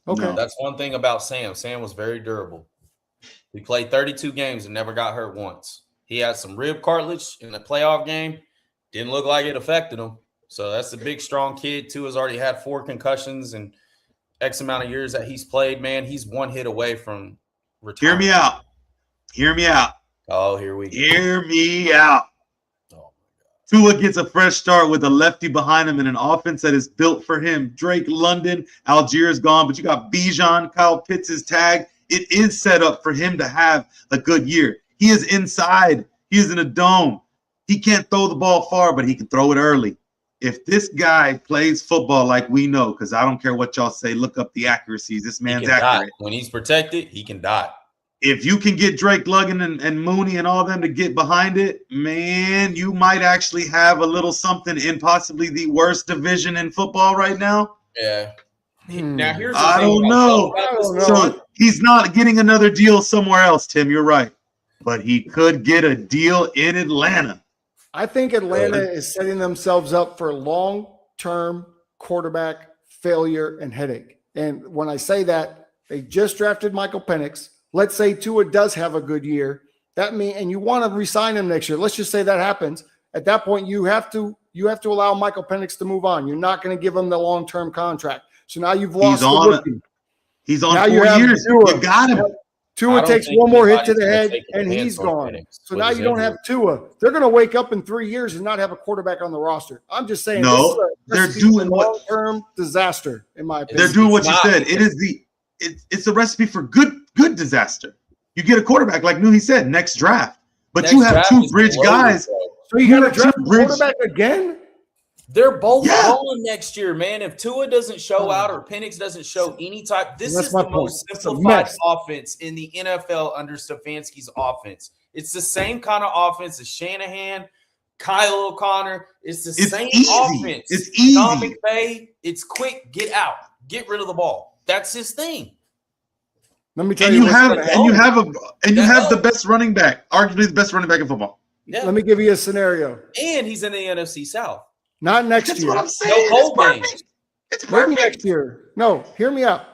Okay. No. That's one thing about Sam. Sam was very durable. He played 32 games and never got hurt once. He had some rib cartilage in the playoff game. Didn't look like it affected him. So that's a big, strong kid. Tua's already had 4 concussions and X amount of years that he's played. Man, he's one hit away from retirement. Hear me out. Oh, here we go. Hear me out. Tua gets a fresh start with a lefty behind him and an offense that is built for him. Drake London, Algier is gone, but you got Bijan, Kyle Pitts' tag. It is set up for him to have a good year. He is inside. He is in a dome. He can't throw the ball far, but he can throw it early. If this guy plays football like we know, because I don't care what y'all say, look up the accuracies. This man's accurate. When he's protected, he can dot. If you can get Drake London and Mooney and all them to get behind it, man, you might actually have a little something in possibly the worst division in football right now. Yeah. Now here's the I don't know. So he's not getting another deal somewhere else, Tim. You're right. But he could get a deal in Atlanta. I think Atlanta is setting themselves up for long-term quarterback failure and headache. And when I say that, they just drafted Michael Penix. Let's say Tua does have a good year. And you want to re-sign him next year. Let's just say that happens. At that point, you have to allow Michael Penix to move on. You're not going to give him the long-term contract. So now you've lost the rookie. He's on 4 years. You got him. Tua takes one more hit to the head, and he's gone. So now you don't have Tua. They're going to wake up in 3 years and not have a quarterback on the roster. I'm just saying. No, they're doing long-term disaster, in my opinion. They're doing what you said. It's a recipe for good disaster. You get a quarterback like he said next draft, but you have 2 bridge guys. So you got to draft a quarterback again? They're both rolling next year, man. If Tua doesn't show out or Penix doesn't show any type, this is the most simplified offense in the NFL under Stefanski's offense. It's the same kind of offense as Shanahan, Kyle O'Connor. It's the same offense. It's easy. Sean McVay, it's quick, get out, get rid of the ball. That's his thing. Let me tell And you you what's have gonna happen. you have the best running back, arguably the best running back in football. Yeah. Let me give you a scenario. And he's in the NFC South. Not next That's year. what I'm saying. No It's whole perfect. games. It's Maybe perfect. next year. No, hear me out.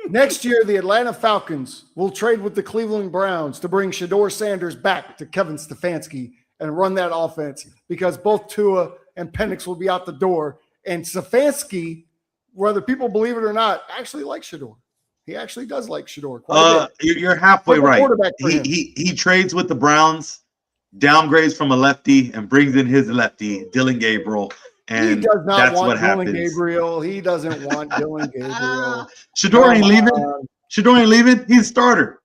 Next year, the Atlanta Falcons will trade with the Cleveland Browns to bring Shador Sanders back to Kevin Stefanski and run that offense because both Tua and Penix will be out the door. And Stefanski, whether people believe it or not, actually likes Shador. He actually does like Shador quite a bit. You're halfway Perfect right. quarterback for him. He trades with the Browns, downgrades from a lefty, and brings in his lefty, Dylan Gabriel. And He does not that's want what Dylan happens. Gabriel. He doesn't want Dylan Gabriel. Shador ain't Come leaving. on. Shador ain't leaving. He's a starter.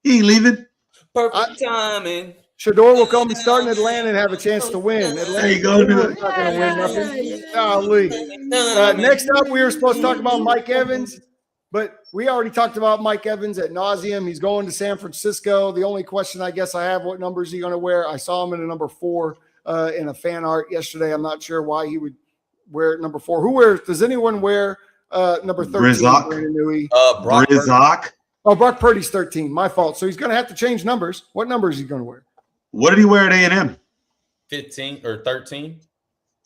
He ain't leaving. Perfect timing. Shador will come and start in Atlanta and have a chance to win. There you go. Cleveland's not going to win nothing. Golly. Next up, we were supposed to talk about Mike Evans, but we already talked about Mike Evans at nauseum. He's going to San Francisco. The only question I guess I have, what number is he going to wear? I saw him in a number 4 in a fan art yesterday. I'm not sure why he would wear number 4. Who wears? Does anyone wear number 13? Rizak. Brandon Newey? Brock Purdy. Rizak. Oh, Brock Purdy's 13. My fault. So he's going to have to change numbers. What number is he going to wear? What did he wear at A&M? 15 or 13.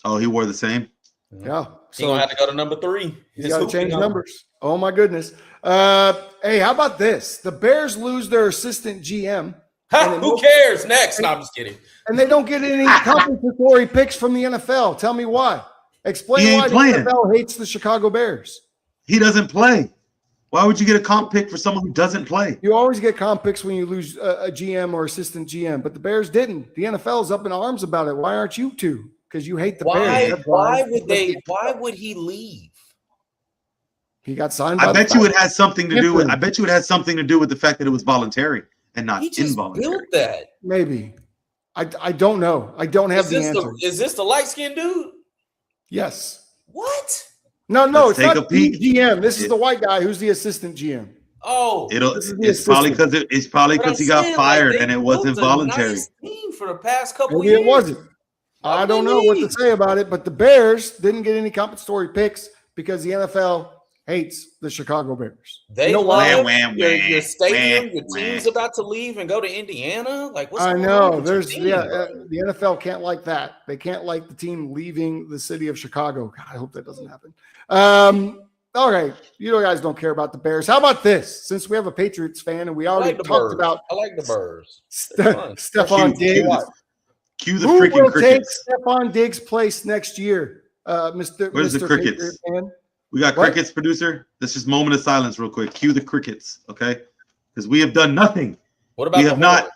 Oh, he wore the same. Yeah. He's going to have to go to number 3. He's got to change numbers. Oh, my goodness. Hey, how about this? The Bears lose their assistant GM. Who cares? Next. No, I'm just kidding. And they don't get any compensatory picks from the NFL. Tell me why. Explain He why ain't the playing. NFL hates the Chicago Bears. He doesn't play. Why would you get a comp pick for someone who doesn't play? You always get comp picks when you lose a GM or assistant GM, but the Bears didn't. The NFL is up in arms about it. Why aren't you two? Because you hate the Bears. Why would he leave? He got signed. I bet you it has something to do with. I bet you it has something to do with the fact that it was voluntary and not He just involuntary. built that. Maybe. I don't know. I don't have the answer. Is this the light-skinned dude? Yes. What? No, Let's it's take not a peek. the GM. This is the white guy who's the assistant GM. Oh, It's probably because he got fired and it wasn't voluntary. Nice team for the past couple Maybe years. it wasn't. I don't know what to say about it, but the Bears didn't get any compensatory picks because the NFL hates the Chicago Bears. They know love wham, your stadium. wham, Your team's about to leave and go to Indiana. Like, what's I going know. on with your team, bro? The NFL can't like that. They can't like the team leaving the city of Chicago. God, I hope that doesn't happen. All right, you guys don't care about the Bears. How about this? Since we have a Patriots fan and we already talked about, I like the Bears. Stefon Diggs. Cue the Who freaking will take crickets. Stefon Diggs' place next year, Mr. Where's the Mr. crickets? Patriot fan? We got What? crickets, producer. Let's just moment of silence real quick. Cue the crickets, okay? Because we have done nothing. What about We have not.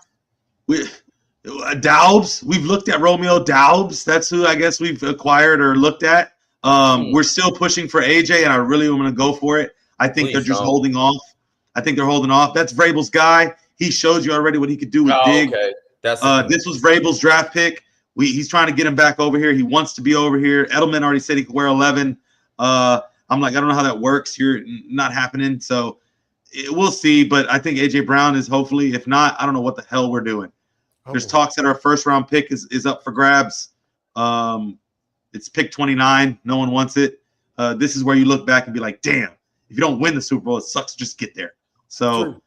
Daubs. We've looked at Romeo Daubs. That's who I guess we've acquired or looked at. We're still pushing for AJ, and I really want to go for it. I think they're just holding off. I think they're holding off. That's Vrabel's guy. He showed you already what he could do with Diggs. Okay. This was Vrabel's draft pick. He's trying to get him back over here. He wants to be over here. Edelman already said he could wear 11. I'm like, I don't know how that works. You're not happening. So we'll see. But I think AJ Brown is hopefully. If not, I don't know what the hell we're doing. There's talks that our first round pick is up for grabs. It's pick 29. No one wants it. This is where you look back and be like, damn, if you don't win the Super Bowl, it sucks to just get there. So,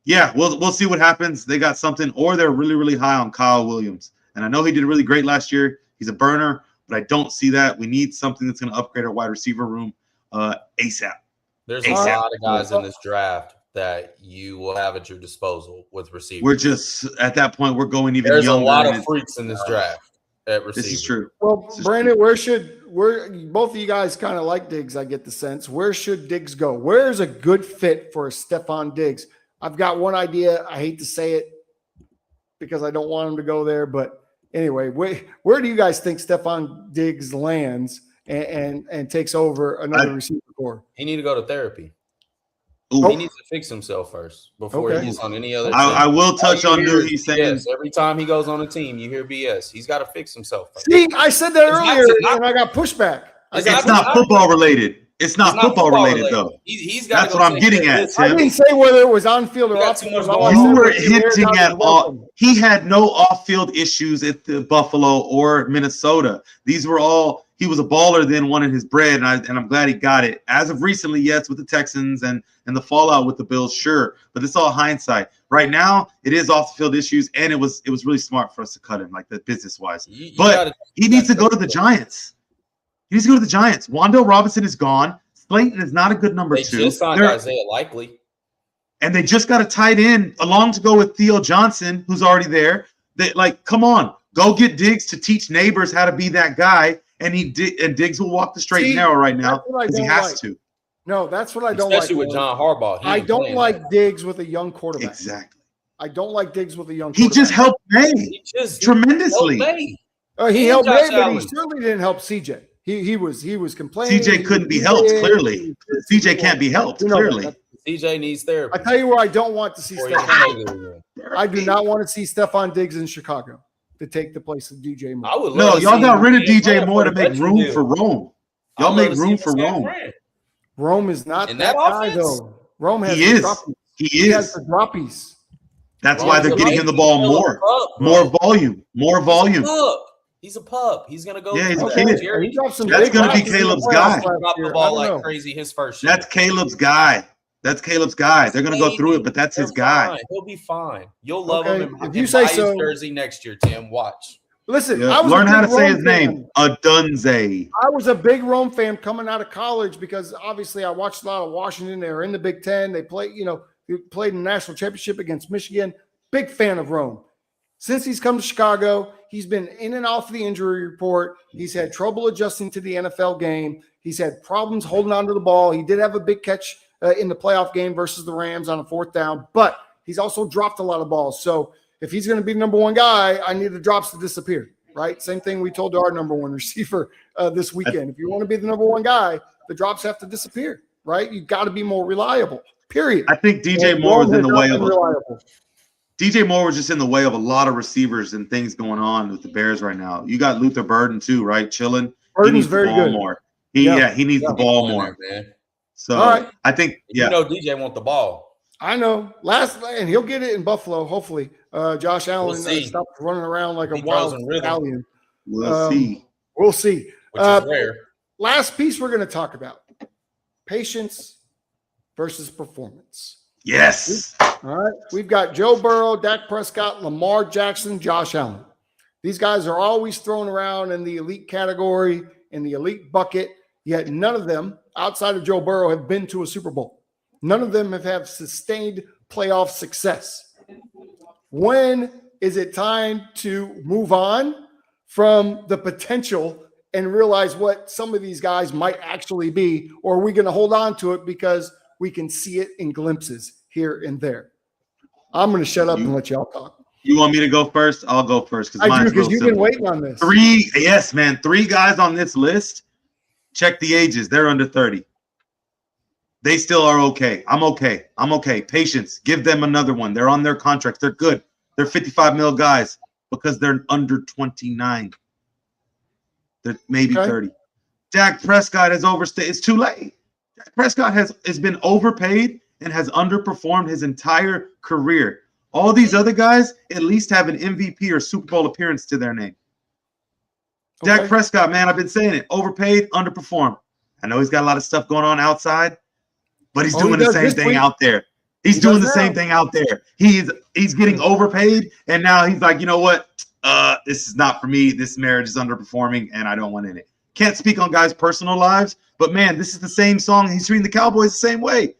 yeah, we'll see what happens. They got something, or they're really, really high on Kyle Williams. And I know he did really great last year. He's a burner, but I don't see that. We need something that's going to upgrade our wide receiver room ASAP. There's a lot of guys in this draft that you will have at your disposal with receivers. We're just at that point. We're going even There's younger. a lot of freaks in this draft at receiver. This is true. Well, Brandon, where both of you guys kind of like Diggs, I get the sense. Where should Diggs go? Where is a good fit for a Stefon Diggs? I've got one idea. I hate to say it because I don't want him to go there, but anyway, where do you guys think Stefon Diggs lands and takes over another receiver core? He need to go to therapy. Ooh. He needs to fix himself first before he gets on any other team. I will touch on BS. he's saying. Every time he goes on a team, you hear BS. He's got to fix himself first. See, I said that earlier, and I got pushback. It's not football related. It's not football related though. He's got. That's what I'm getting at, Tim. I didn't say whether it was on field or off field. You were hinting at all. He had no off-field issues at the Buffalo or Minnesota. These were all. He was a baller then, wanted his bread, and I'm glad he got it. As of recently, yes, with the Texans and the fallout with the Bills, sure, but it's all hindsight. Right now, it is off-the-field issues, and it was really smart for us to cut him, like the business-wise. But he needs to go to the Giants. He needs to go to the Giants. Wandale Robinson is gone. Slayton is not a good number 2. They just signed Isaiah Likely. And they just got a tight end along to go with Theo Johnson, who's already there. Come on, go get Diggs to teach Neighbors how to be that guy. And Diggs will walk the straight and narrow right now because he has to. No, that's what I don't Especially like. with John Harbaugh. I don't like Diggs with a young quarterback. Exactly. I don't like Diggs with a young quarterback. He just helped May tremendously. He helped May, but he certainly didn't help CJ. He was complaining. CJ couldn't be helped, clearly. CJ can't be helped, clearly. CJ needs therapy. I tell you where I don't want to see Stefon. I do not want to see Stefon Diggs in Chicago to take the place of DJ Moore. No, y'all got rid of DJ Moore to make room for Rome. Y'all make room for Rome. Rome is not that guy, though. Rome has He has the droppies. That's why they're getting him the ball more. More volume. He's a pup. He's gonna go. Yeah, he's a kid. That's gonna be Caleb's guy. Drop the ball like crazy his first year. That's Caleb's guy. They're gonna go through it, but that's his guy. He'll be fine. You'll love him. If you say so. His jersey next year, Tim. Watch. Listen, learn how to say his name. Adunze. I was a big Rome fan coming out of college because obviously I watched a lot of Washington. They were in the Big Ten. They played in the national championship against Michigan. Big fan of Rome. Since he's come to Chicago, he's been in and off the injury report. He's had trouble adjusting to the NFL game. He's had problems holding on to the ball. He did have a big catch in the playoff game versus the Rams on a 4th down, but he's also dropped a lot of balls. So if he's going to be the number 1 guy, I need the drops to disappear, right? Same thing we told our number 1 receiver this weekend. If you want to be the number 1 guy, the drops have to disappear, right? You've got to be more reliable, period. I think DJ Moore was in the way of DJ Moore was just in the way of a lot of receivers and things going on with the Bears right now. You got Luther Burden too, right? Chilling. Burden's very good. More. He needs the ball more, man. So I think DJ want the ball. I know. And he'll get it in Buffalo. Hopefully, Josh Allen stops running around like a wild stallion. We'll see. We'll see. Which is rare. Last piece we're going to talk about: patience versus performance. Yes. All right. We've got Joe Burrow, Dak Prescott, Lamar Jackson, Josh Allen. These guys are always thrown around in the elite category, in the elite bucket, yet none of them, outside of Joe Burrow, have been to a Super Bowl. None of them have had sustained playoff success. When is it time to move on from the potential and realize what some of these guys might actually be? Or are we going to hold on to it because we can see it in glimpses here and there? I'm going to shut up and let y'all talk. You want me to go first? I'll go first because you've been waiting on this. 3 guys on this list. Check the ages. They're under 30. They still are okay. I'm okay. Patience. Give them another one. They're on their contracts. They're good. They're 55 mil guys because they're under 29. They're maybe 30. Dak Prescott has overstayed. It's too late. Dak Prescott has been overpaid and has underperformed his entire career. All these other guys at least have an MVP or Super Bowl appearance to their name. Okay. Dak Prescott, man, I've been saying it. Overpaid, underperformed. I know he's got a lot of stuff going on outside, but he's doing the same thing out there. He's doing the same thing out there. He's getting overpaid, and now he's like, you know what? This is not for me. This marriage is underperforming, and I don't want in it. Can't speak on guys' personal lives, but, man, this is the same song. He's treating the Cowboys the same way.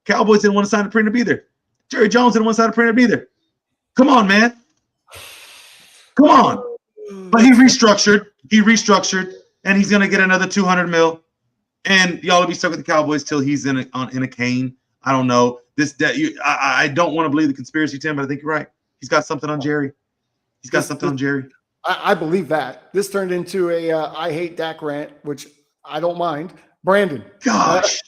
Cowboys didn't want to sign a printer either. Jerry Jones didn't want to sign a printer either. Come on, man. Come on. But he restructured, and he's going to get another $200 million. And y'all will be stuck with the Cowboys till he's in a cane. I don't know. I don't want to believe the conspiracy, Tim, but I think you're right. He's got something on Jerry. I believe that. This turned into a I hate Dak rant, which I don't mind. Brandon. Gosh.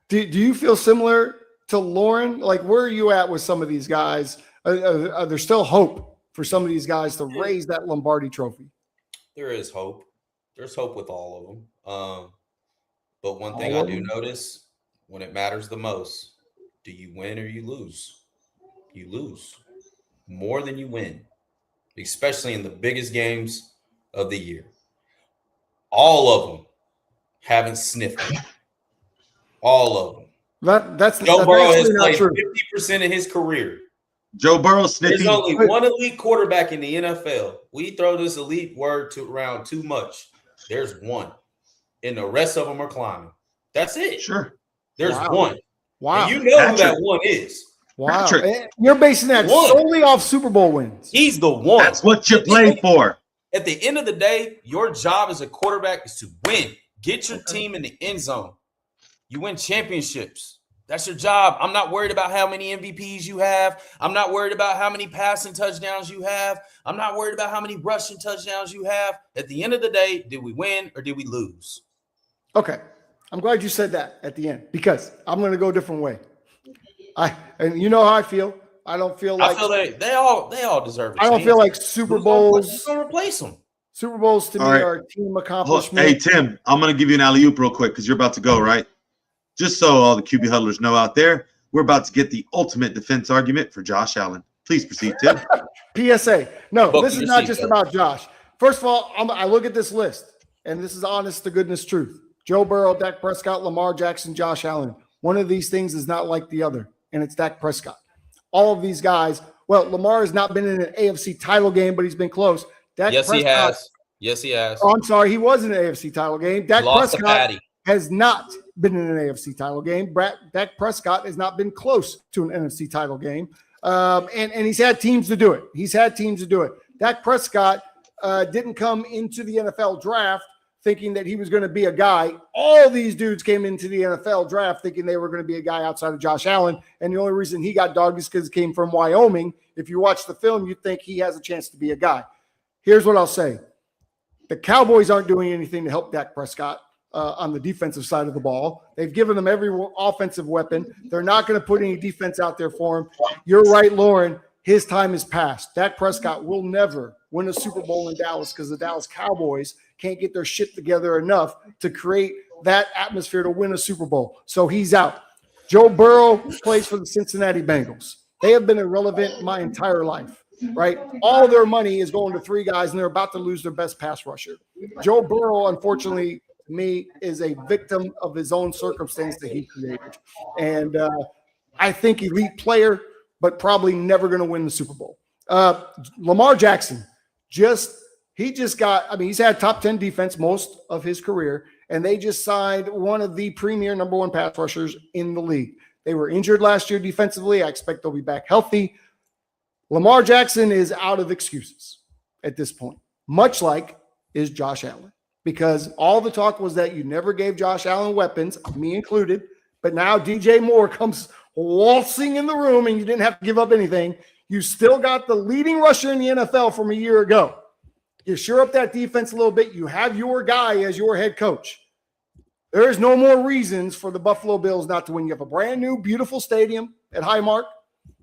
Do you feel similar to Lauren? Like, where are you at with some of these guys? There's still hope for some of these guys to raise that Lombardi trophy. There is hope. There's hope with all of them. But one thing I do notice, when it matters the most, do you win or you lose? You lose more than you win, especially in the biggest games of the year. All of them haven't sniffed it. All of them. That's Joe Burrow has not played true. 50% of his career. Joe Burrow sniffy. There's only one elite quarterback in the NFL. We throw this elite word around too much. There's one, and the rest of them are climbing. That's it. Sure. There's one. Wow. And you know who that one is. Wow. And you're basing that solely off Super Bowl wins. He's the one. That's what you play for. At the end of the day, your job as a quarterback is to win. Get your team in the end zone. You win championships. That's your job. I'm not worried about how many MVPs you have. I'm not worried about how many passing touchdowns you have. I'm not worried about how many rushing touchdowns you have. At the end of the day, did we win or did we lose? Okay. I'm glad you said that at the end because I'm going to go a different way. And you know how I feel. I don't feel like I feel they all deserve it. I don't feel like Super Bowls. Don't replace them. Super Bowls to me are a team accomplishment. Hey, Tim, I'm going to give you an alley-oop real quick because you're about to go, right? Just so all the QB huddlers know out there, we're about to get the ultimate defense argument for Josh Allen. Please proceed, Tim. PSA. No, this is not just about Josh. First of all, I look at this list, and this is honest to goodness truth. Joe Burrow, Dak Prescott, Lamar Jackson, Josh Allen. One of these things is not like the other, and it's Dak Prescott. All of these guys, well, Lamar has not been in an AFC title game, but he's been close. He has. Yes, he has. Oh, I'm sorry. He was in an AFC title game. Dak Prescott has not been in an AFC title game. Dak Prescott has not been close to an NFC title game. And he's had teams to do it. Dak Prescott didn't come into the NFL draft thinking that he was going to be a guy. All these dudes came into the NFL draft thinking they were going to be a guy outside of Josh Allen. And the only reason he got dogged is because he came from Wyoming. If you watch the film, you think he has a chance to be a guy. Here's what I'll say. The Cowboys aren't doing anything to help Dak Prescott on the defensive side of the ball. They've given him every offensive weapon. They're not going to put any defense out there for him. You're right, Lauren. His time is past. Dak Prescott will never win a Super Bowl in Dallas because the Dallas Cowboys can't get their shit together enough to create that atmosphere to win a Super Bowl. So he's out. Joe Burrow plays for the Cincinnati Bengals. They have been irrelevant my entire life, right? All their money is going to three guys, and they're about to lose their best pass rusher. Joe Burrow, unfortunately, to me, is a victim of his own circumstance that he created. And I think elite player, but probably never going to win the Super Bowl. Lamar Jackson, he's had top 10 defense most of his career, and they just signed one of the premier number one pass rushers in the league. They were injured last year defensively. I expect they'll be back healthy. Lamar Jackson is out of excuses at this point, much like is Josh Allen, because all the talk was that you never gave Josh Allen weapons, me included, but now DJ Moore comes waltzing in the room and you didn't have to give up anything. You still got the leading rusher in the NFL from a year ago. You shore up that defense a little bit. You have your guy as your head coach. There is no more reasons for the Buffalo Bills not to win. You have a brand new, beautiful stadium at Highmark,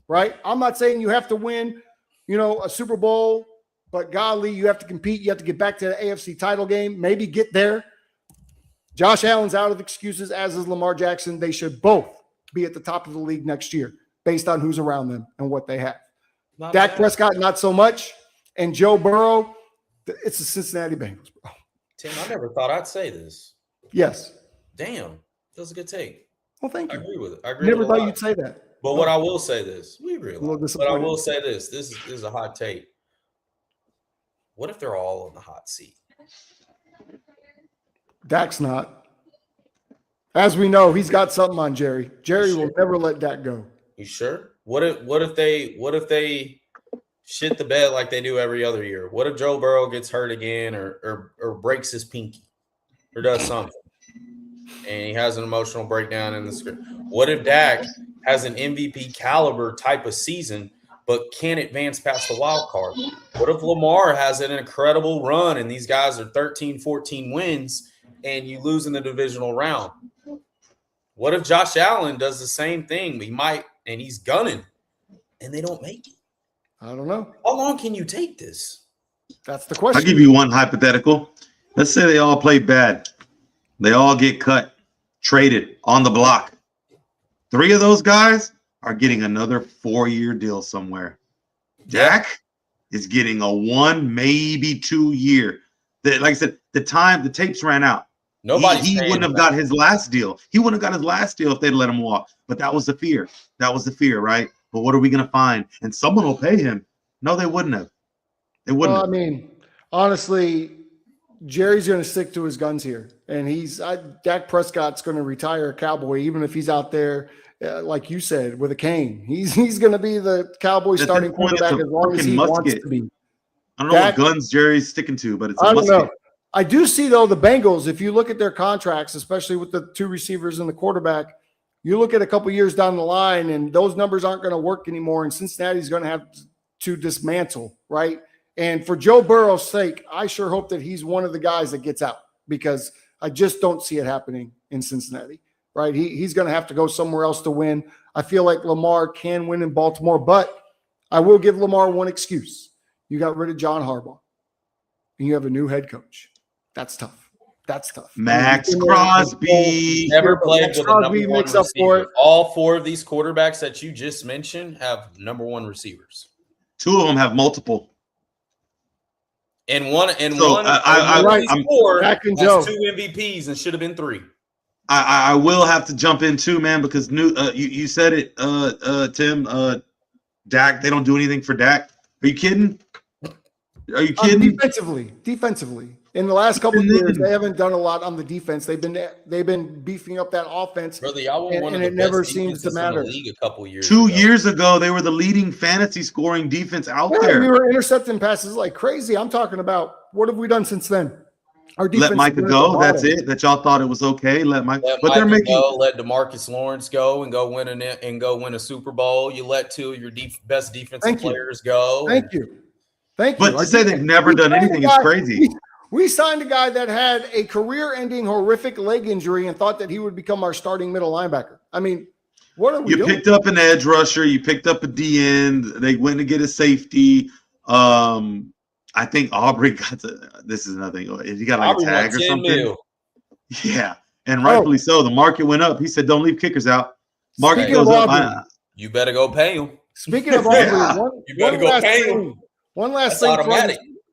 right? I'm not saying you have to win, a Super Bowl, but golly, you have to compete. You have to get back to the AFC title game, maybe get there. Josh Allen's out of excuses, as is Lamar Jackson. They should both be at the top of the league next year based on who's around them and what they have. Dak Prescott, not so much. And Joe Burrow, it's the Cincinnati Bengals, bro. Tim, I never thought I'd say this. Yes. Damn. That was a good take. Well, thank you. I agree with it. Never thought you'd say that. But what I will say this. We agree. But I will say this. This is a hot take. What if they're all on the hot seat? Dak's not. As we know, he's got something on Jerry. Jerry will never let Dak go. You sure? What if they shit the bed like they do every other year? What if Joe Burrow gets hurt again or breaks his pinky or does something and he has an emotional breakdown in the script? What if Dak has an MVP caliber type of season but can't advance past the wild card? What if Lamar has an incredible run and these guys are 13, 14 wins and you lose in the divisional round? What if Josh Allen does the same thing? And he's gunning and they don't make it. I don't know. How long can you take this? That's the question. I'll give you one hypothetical. Let's say they all play bad. They all get cut. traded on the block. 3 of those guys are getting another 4-year deal somewhere. Dak is getting a 1, maybe 2 year. Like I said, the tapes ran out. He wouldn't have got his last deal. He wouldn't have got his last deal if they'd let him walk. But that was the fear. Right? But what are we going to find? And someone will pay him. No, they wouldn't have. They wouldn't have. I mean, honestly, Jerry's going to stick to his guns here. And Dak Prescott's going to retire a Cowboy, even if he's out there, like you said, with a cane. He's going to be the Cowboy starting quarterback as long as he wants to be. I don't know what guns Jerry's sticking to, but it's a musket. Know. I do see, though, the Bengals, if you look at their contracts, especially with the 2 receivers and the quarterback, you look at a couple years down the line, and those numbers aren't going to work anymore, and Cincinnati's going to have to dismantle, right? And for Joe Burrow's sake, I sure hope that he's one of the guys that gets out, because I just don't see it happening in Cincinnati, right? He's going to have to go somewhere else to win. I feel like Lamar can win in Baltimore, but I will give Lamar one excuse. You got rid of John Harbaugh, and you have a new head coach. That's tough. Max Crosby never played with a number 1 receiver. All 4 of these quarterbacks that you just mentioned have number 1 receivers. 2 of them have multiple. And one has 2 MVPs and should have been 3. I will have to jump in too, man, because you said it, Tim. Dak, they don't do anything for Dak. Are you kidding? Defensively. In the last couple of years, they haven't done a lot on the defense. They've been beefing up that offense, brother, y'all were one of and the it never best seems to matter. In the league a couple years 2 ago. years ago, they were the leading fantasy scoring defense out there. We were intercepting passes like crazy. I'm talking about, what have we done since then? Our defense. Let Micah go. That's it. That y'all thought it was okay. Let Demarcus Lawrence go and go win a Super Bowl. You let 2 of your best defensive players go. Thank you. But to say they've never done anything is crazy. We signed a guy that had a career-ending horrific leg injury and thought that he would become our starting middle linebacker. I mean, what are we doing? You picked up an edge rusher. You picked up a D-end. They went to get a safety. I think Aubrey got to – this is another thing. He got like a tag or something. Mil. Yeah, and rightfully so. The market went up. He said, don't leave kickers out. Market goes up. You better go pay him. Speaking of Aubrey, you better go pay him. One last thing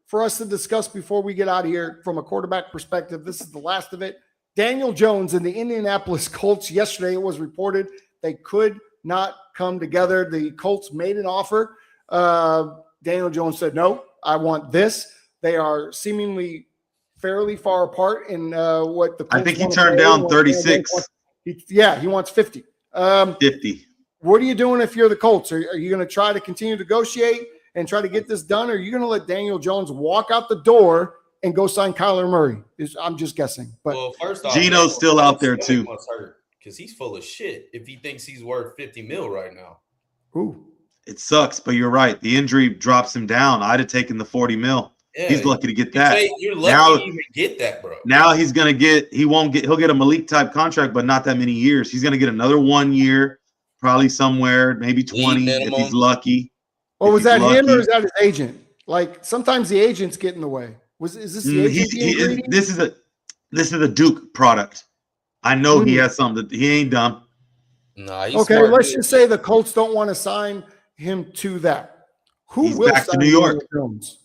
for us to discuss before we get out of here from a quarterback perspective. This is the last of it. Daniel Jones and the Indianapolis Colts. Yesterday it was reported they could not come together. The Colts made an offer. Daniel Jones said, no, I want this. They are seemingly fairly far apart in what the Colts I think he turned down 36. He wants 50. 50. What are you doing if you're the Colts? Are you going to try to continue to negotiate and try to get this done? Or are you going to let Daniel Jones walk out the door and go sign Kyler Murray? I'm just guessing. But first off, Gino's still out there too. Because he's full of shit if he thinks he's worth $50 million right now. Ooh. It sucks, but you're right. The injury drops him down. I'd have taken the $40 million. Yeah, he's lucky to get that. You're lucky to even get that, bro. Now he's gonna get. He'll get a Malik type contract, but not that many years. He's gonna get another 1 year, probably somewhere, maybe 20 if he's lucky. Or was that him or is that his agent? Like sometimes the agents get in the way. Is this the agent? This is a Duke product. I know he has something. He ain't dumb. No, he's okay. Let's just say the Colts don't want to sign him to that. He's back to New York.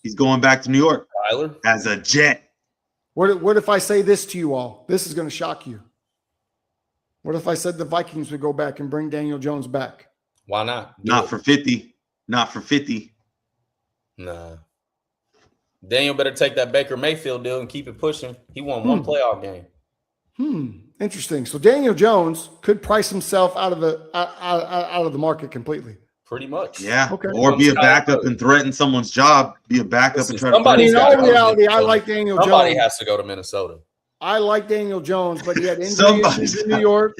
He's going back to New York. Tyler as a Jet. What if I say this to you all? This is going to shock you. What if I said the Vikings would go back and bring Daniel Jones back? Why not? Not for 50. Not for 50. Nah. Daniel better take that Baker Mayfield deal and keep it pushing. He won one playoff game. Interesting. So Daniel Jones could price himself out of the market completely. Pretty much. Yeah. Okay. Or be a backup and threaten someone's job. Be a backup and try to. In all reality, I like Daniel Jones. Somebody has to go to Minnesota. I like Daniel Jones, but he had injuries in New York.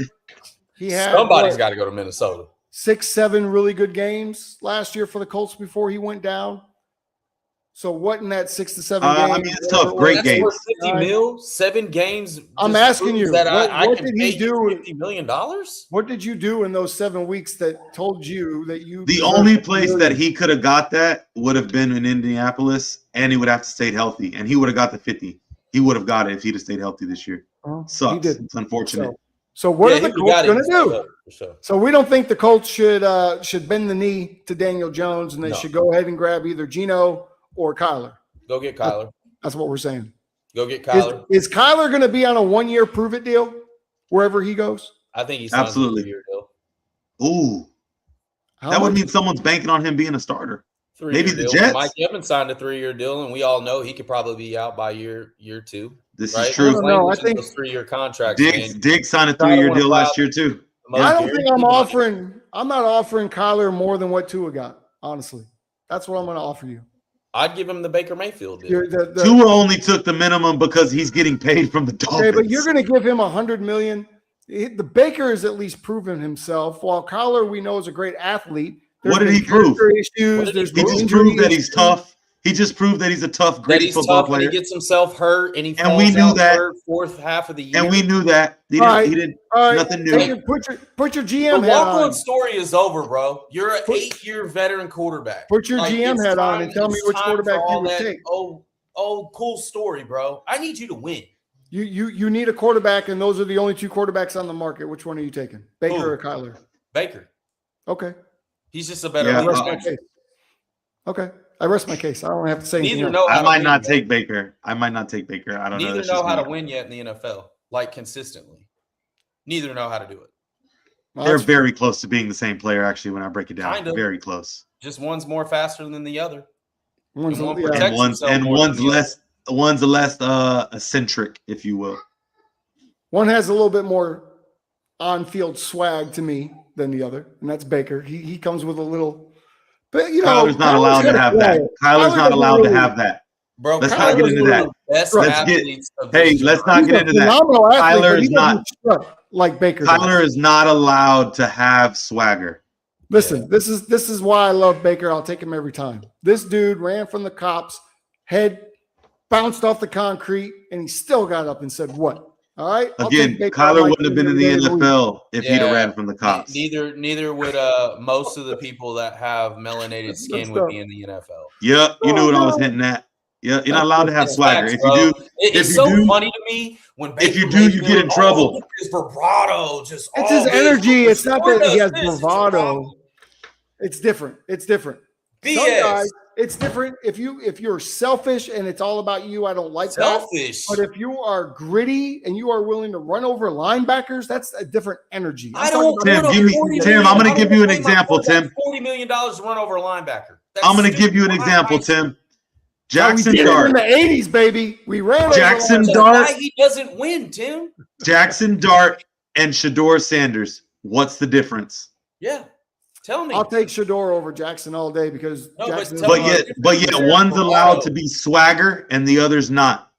Somebody's got to go to Minnesota. 6-7 really good games last year for the Colts before he went down. So what in that 6 to 7 games? I mean, it's tough. Great games. Worth $50 million, 7 games. I'm asking you that what did he do? $50 million. What did you do in those 7 weeks that told you that you? The only place that he could have got that would have been in Indianapolis, and he would have to stay healthy, and he would have got the 50. He would have got it if he'd have stayed healthy this year. Sucks. It's unfortunate. So what are the he Colts got going him to do? for sure. So we don't think the Colts should bend the knee to Daniel Jones, and they should go ahead and grab either Geno or Kyler. Go get Kyler. That's what we're saying. Go get Kyler. Is Kyler going to be on a 1-year prove-it deal wherever he goes? I think he's absolutely a 3-year deal. Ooh, that would mean someone's banking on him being a starter. Maybe the Jets. Mike Evans signed a 3-year deal, and we all know he could probably be out by year 2. This is true. I think those 3-year contracts. Diggs signed a 3-year deal last year too. I don't think I'm not offering Kyler more than what Tua got. Honestly, that's what I'm going to offer you. I'd give him the Baker Mayfield deal. Tua only took the minimum because he's getting paid from the Dolphins. Okay, but you're going to give him $100 million. The Baker has at least proven himself. While Kyler, we know, is a great athlete. What did he prove? He just proved that he's tough. He just proved that he's a tough, great football player. And he gets himself hurt, and he falls we knew out that fourth half of the year. And we knew that. He did nothing new. Put your GM the hat on. walk-on story is over, bro. You're an 8-year veteran quarterback. Put your GM hat on and tell me which quarterback you would take. Oh, cool story, bro. I need you to win. You need a quarterback, and those are the only 2 quarterbacks on the market. Which one are you taking, Baker or Kyler? Baker. Okay. He's just a better Okay. I rest my case. I don't have to say anything. I might not take Baker. I don't know. Neither know how to win yet in the NFL, like consistently. Neither know how to do it. They're very close to being the same player, actually, when I break it down. Kind of. Very close. Just one's more faster than the other. One's less eccentric, if you will. One has a little bit more on-field swag to me than the other, and that's Baker. He comes with a little. But Kyler's not allowed to have that. Kyler's not allowed to have that. Bro, let's not get into that. Let's not get into that. Kyler is not like Baker. Kyler is not allowed to have swagger. Listen, this is why I love Baker. I'll take him every time. This dude ran from the cops, head bounced off the concrete, and he still got up and said, "What?" All right. Again, Kyler wouldn't have been in the NFL if he'd have ran from the cops. Neither would most of the people that have melanated skin would be in the NFL. Yeah, you knew what I was hinting at. Yeah, you're not allowed to have swagger. If you do, it's so funny to me when Baker if you do, you get in trouble. His bravado, it's his energy. It's not that he has bravado. It's different. BS. Some guys, it's different. If you're selfish and it's all about you, I don't like selfish. That. But if you are gritty and you are willing to run over linebackers, that's a different energy. Tim, I'm going to give you an example, Tim. $40 million to run over a linebacker. I'm going to give you an example, Tim. Jackson Dart. In the 80s, baby. We ran Jackson Dart. Why he doesn't win, Tim? Jackson Dart and Shedeur Sanders. What's the difference? Yeah. Tell me. I'll take Shedeur over Jackson all day because Jackson. But yet one's allowed to be swagger and the other's not.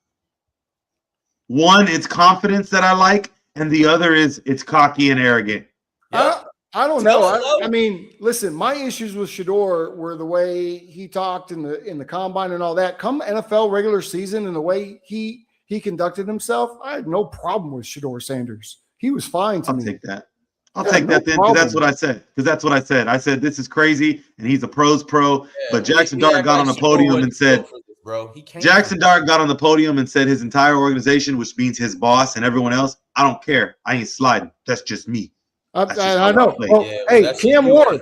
One, it's confidence that I like, and the other is it's cocky and arrogant. Yeah. I don't know. I mean, listen, my issues with Shedeur were the way he talked in the combine and all that. Come NFL regular season and the way he conducted himself, I had no problem with Shedeur Sanders. He was fine to me. I'll take that. I'll take that then, because that's what I said. I said this is crazy, and he's a pro's pro. Yeah, but Jackson Dart got on the podium and said, Jackson Dart got on the podium and said his entire organization, which means his boss and everyone else, I don't care. I ain't sliding. That's just me. I know. Well, hey, Cam Ward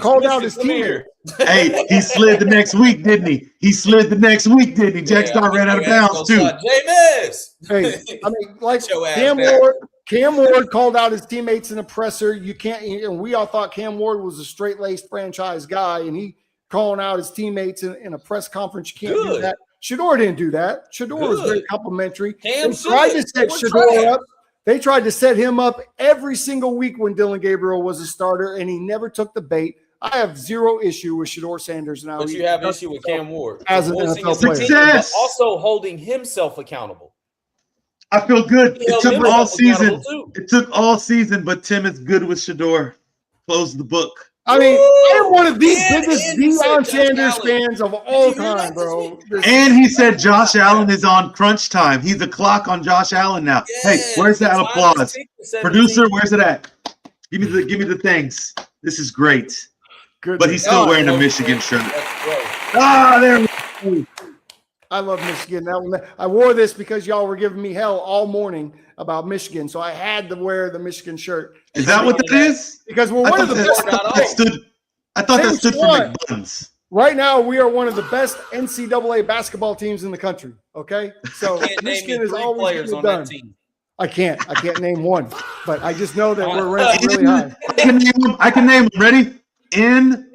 called out his teammate. Hey, he slid the next week, didn't he? Jackson Dart ran out of bounds too. Hey, I mean, like Cam Ward called out his teammates in a presser. You can't, and we all thought Cam Ward was a straight-laced franchise guy, and he calling out his teammates in a press conference. You can't do that. Shedeur didn't do that. Shedeur was very complimentary. They tried to set Shedeur up. They tried to set him up every single week when Dylan Gabriel was a starter, and he never took the bait. I have zero issue with Shedeur Sanders now. But you have issue with Cam Ward as an NFL player. Success. Also holding himself accountable. I feel good. It took all season. It took all season, but Tim is good with Shedeur. Close the book. I mean, I'm one of the biggest Deion Sanders fans of all time, bro. And he said Josh Allen is on crunch time. He's a clock on Josh Allen now. Hey, where's that applause? Producer, where's it at? Give me the things. This is great. Good. But he's still wearing a Michigan shirt. There we go. I love Michigan. I wore this because y'all were giving me hell all morning about Michigan, so I had to wear the Michigan shirt. Is that what that is? Because we're one of the best. I thought that stood for McBuns. Right now, we are one of the best NCAA basketball teams in the country. Okay, so Michigan is always players on done. that team. I can't name one, but I just know that we're ranked really high. I can name them. Ready? NIL.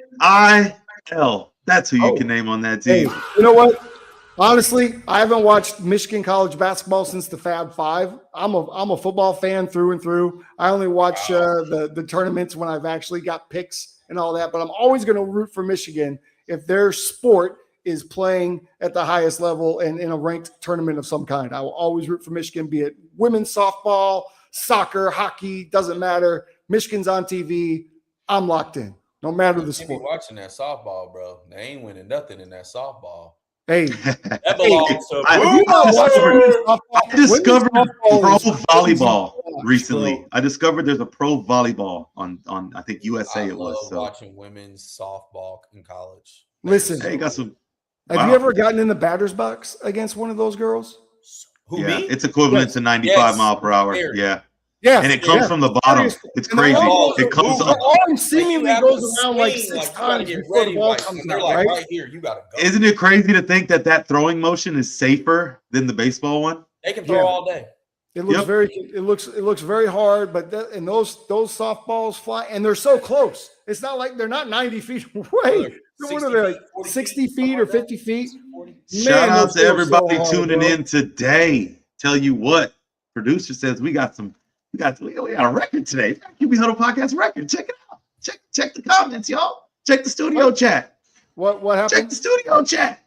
That's who you can name on that team. Hey, you know what? Honestly, I haven't watched Michigan college basketball since the Fab Five. I'm a football fan through and through. I only watch the tournaments when I've actually got picks and all that. But I'm always going to root for Michigan if their sport is playing at the highest level and in a ranked tournament of some kind. I will always root for Michigan, be it women's softball, soccer, hockey, doesn't matter. Michigan's on TV. I'm locked in, no matter the sport. Be watching that softball, bro. They ain't winning nothing in that softball. Hey, that belongs to I discovered pro volleyball recently. I discovered there's a pro volleyball on I think USA it was. So watching women's softball in college. Listen, hey, got some. Have you ever gotten in the batter's box against one of those girls? Who, me? It's equivalent to 95 mile per hour. Yeah. Yeah, and it comes from the bottom. It's crazy. It comes up. The arm seemingly goes around like 6 times before the ball comes out, right here, you gotta go. Isn't it crazy to think that throwing motion is safer than the baseball one? They can throw all day. It looks it looks very hard, but and those softballs fly, and they're so close. It's not like they're not 90 feet away. What are they, like 60 feet or 50 feet? Shout out to everybody tuning in today. Tell you what, producer says we got a record today. QB Huddle podcast record. Check it out. Check the comments, y'all. Check the studio chat. What happened? Check the studio chat.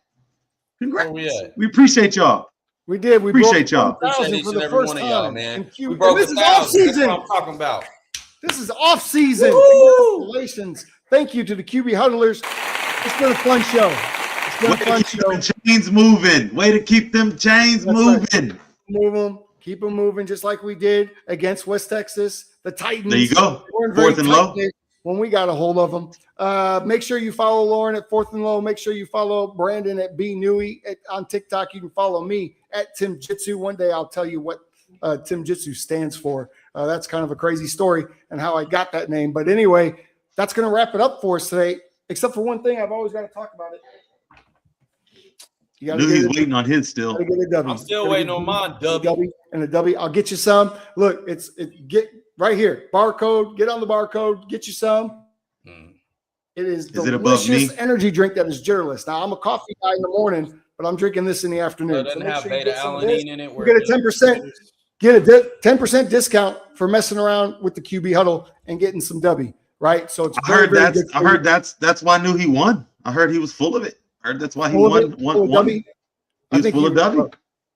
Congrats. We appreciate y'all. We did. We appreciate y'all. Appreciate each and every one of y'all, man. We broke this is off season. That's what I'm talking about. This is off season. Congratulations. Thank you to the QB Huddlers. It's been a fun show. It's been a fun show. Chains moving. Way to keep them chains moving. Right. Move them. Keep them moving, just like we did against West Texas. The Titans. There you go. Fourth and low. When we got a hold of them. Make sure you follow Lauren at Fourth and Low. Make sure you follow Brandon at B Newey on TikTok. You can follow me at Tim Jitsu. One day I'll tell you what Tim Jitsu stands for. That's kind of a crazy story and how I got that name. But anyway, that's going to wrap it up for us today. Except for one thing, I've always got to talk about it. He's waiting on his still. I'm still waiting on mine. W and a W. I'll get you some. Look, get right here. Barcode. Get on the barcode. Get you some. It is delicious energy drink that is Gerless. Now I'm a coffee guy in the morning, but I'm drinking this in the afternoon. It doesn't have beta-alanine in it. You get a 10%. Get a 10% discount for messing around with the QB Huddle and getting some W. Right. So it's I heard that's why I knew he won. I heard he was full of it. I heard that's why he won. He was full of W.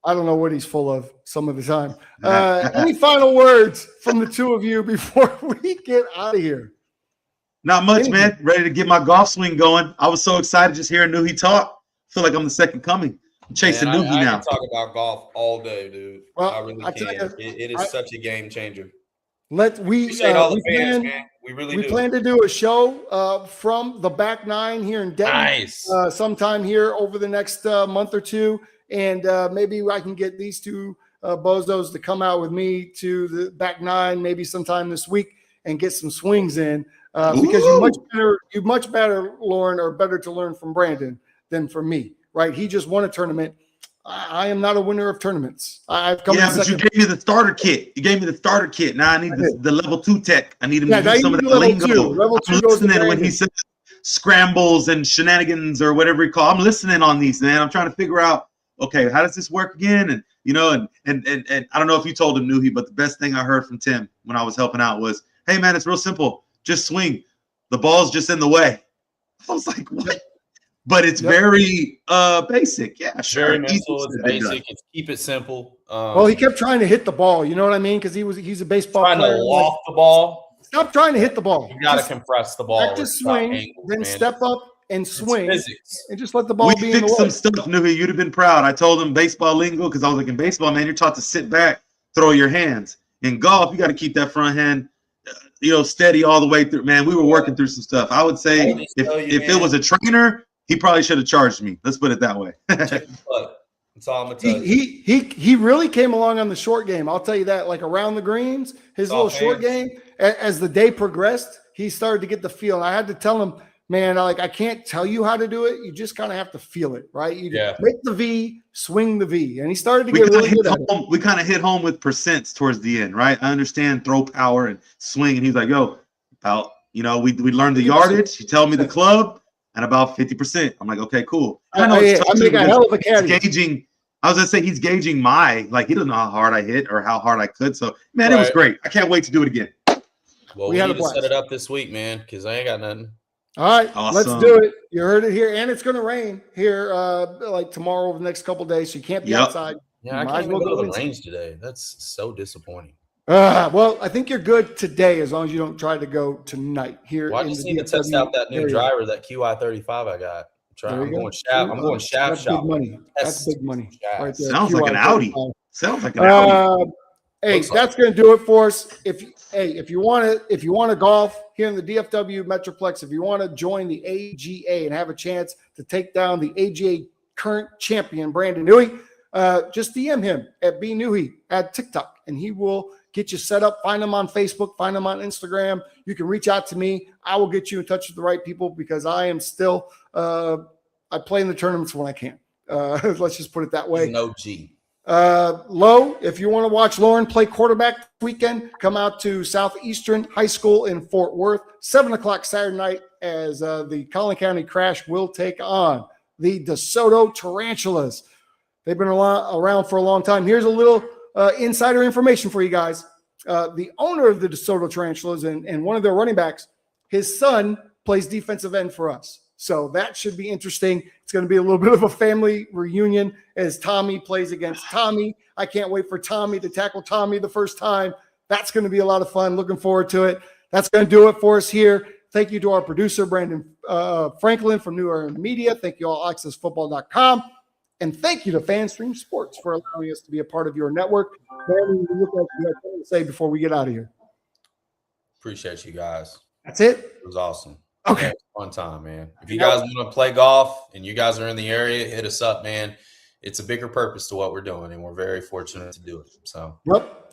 I don't know what he's full of some of the time. Any final words from the two of you before we get out of here? Not much, man. Ready to get my golf swing going. I was so excited just hearing Nuhi talk. I feel like I'm the second coming. I'm chasing Nuhi now. I can talk about golf all day, dude. Well, I really can. It is such a game changer. Appreciate all the fans, man. We plan to do a show from the back nine here in Denton. Nice. Sometime here over the next month or two. And maybe I can get these two bozos to come out with me to the back nine maybe sometime this week and get some swings in. Because you're much better, Lauren, or better to learn from Brandon than from me, right? He just won a tournament. I am not a winner of tournaments. I've come but you gave me the starter kit. You gave me the starter kit. Now I need the level 2 tech. I need him to do some of the lingo. Level 2 I'm listening when he says scrambles and shenanigans or whatever he calls. I'm listening on these, man. I'm trying to figure out, okay, how does this work again? And and I don't know if you told him, Nuhi, but the best thing I heard from Tim when I was helping out was, hey, man, it's real simple. Just swing. The ball's just in the way. I was like, what? But it's very basic. Yeah, sure. Very mental. It's basic. It's keep it simple. Well, he kept trying to hit the ball. You know what I mean? Because he's a baseball player. Trying to loft the ball. Stop trying to hit the ball. You got to compress the ball. Practice swing, angles, then step up and swing, and just let the ball be in the way. We fixed some stuff, Nuhi. You'd have been proud. I told him baseball lingo because I was like, in baseball, man, you're taught to sit back, throw your hands. In golf, you got to keep that front hand steady all the way through. Man, we were working through some stuff. I would say if it was a trainer, he probably should have charged me. Let's put it that way. That's all I'm gonna tell you. He really came along on the short game. I'll tell you that. Like around the greens, his little short game. As the day progressed, he started to get the feel. And I had to tell him, man, I can't tell you how to do it. You just kind of have to feel it, right? You make the V, swing the V, and he started to get really good at it. We kind of hit home with percents towards the end, right? I understand throw power and swing, and he's like, "Yo, about we learned the yardage. You tell me the club, and about 50%." I'm like, "Okay, cool." I know I make a hell of a caddy. Gauging. I was gonna say he's gauging he doesn't know how hard I hit or how hard I could. So, man, It was great. I can't wait to do it again. Well, we need to set it up this week, man, because I ain't got nothing. All right, Let's do it. You heard it here, and it's going to rain here like tomorrow over the next couple of days, so you can't be outside. Yeah, I can't even go to the range today. That's so disappointing. Well, I think you're good today as long as you don't try to go tonight here. Well, I just need to test out that new driver, that QI35 I got. I'm going shaft shop. Big money. That's big money. Right there. Sounds like an Audi. Sounds like an Audi. Hey, that's going to do it for us. If you want to golf here in the DFW Metroplex, if you want to join the AGA and have a chance to take down the AGA current champion Brandon Newey, just DM him at bnewey at TikTok, and he will get you set up. Find him on Facebook. Find him on Instagram. You can reach out to me. I will get you in touch with the right people because I am still I play in the tournaments when I can. Let's just put it that way. No G. Low, if you want to watch Lauren play quarterback this weekend, come out to Southeastern High School in Fort Worth, 7:00 Saturday night, as the Collin County Crash will take on the DeSoto Tarantulas. They've been around for a long time. Here's a little insider information for you guys. The owner of the DeSoto Tarantulas and one of their running backs, his son plays defensive end for us. So that should be interesting. It's going to be a little bit of a family reunion as Tommy plays against Tommy. I can't wait for Tommy to tackle Tommy the first time. That's going to be a lot of fun. Looking forward to it. That's going to do it for us here. Thank you to our producer, Brandon Franklin from New Era Media. Thank you all, accessfootball.com. And thank you to FanStream Sports for allowing us to be a part of your network. Brandon, you look like you have something to say before we get out of here. Appreciate you guys. That's it? It was awesome. Okay. Yeah, it was a fun time, man. If you guys want to play golf and you guys are in the area, hit us up, man. It's a bigger purpose to what we're doing, and we're very fortunate to do it. So,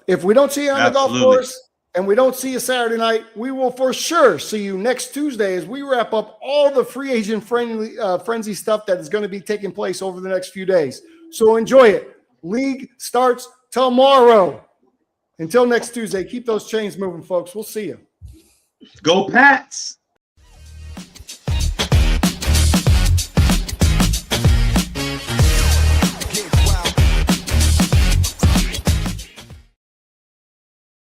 if we don't see you on the golf course and we don't see you Saturday night, we will for sure see you next Tuesday as we wrap up all the free agent frenzy stuff that is going to be taking place over the next few days. So enjoy it. League starts tomorrow. Until next Tuesday, keep those chains moving, folks. We'll see you. Go Pats.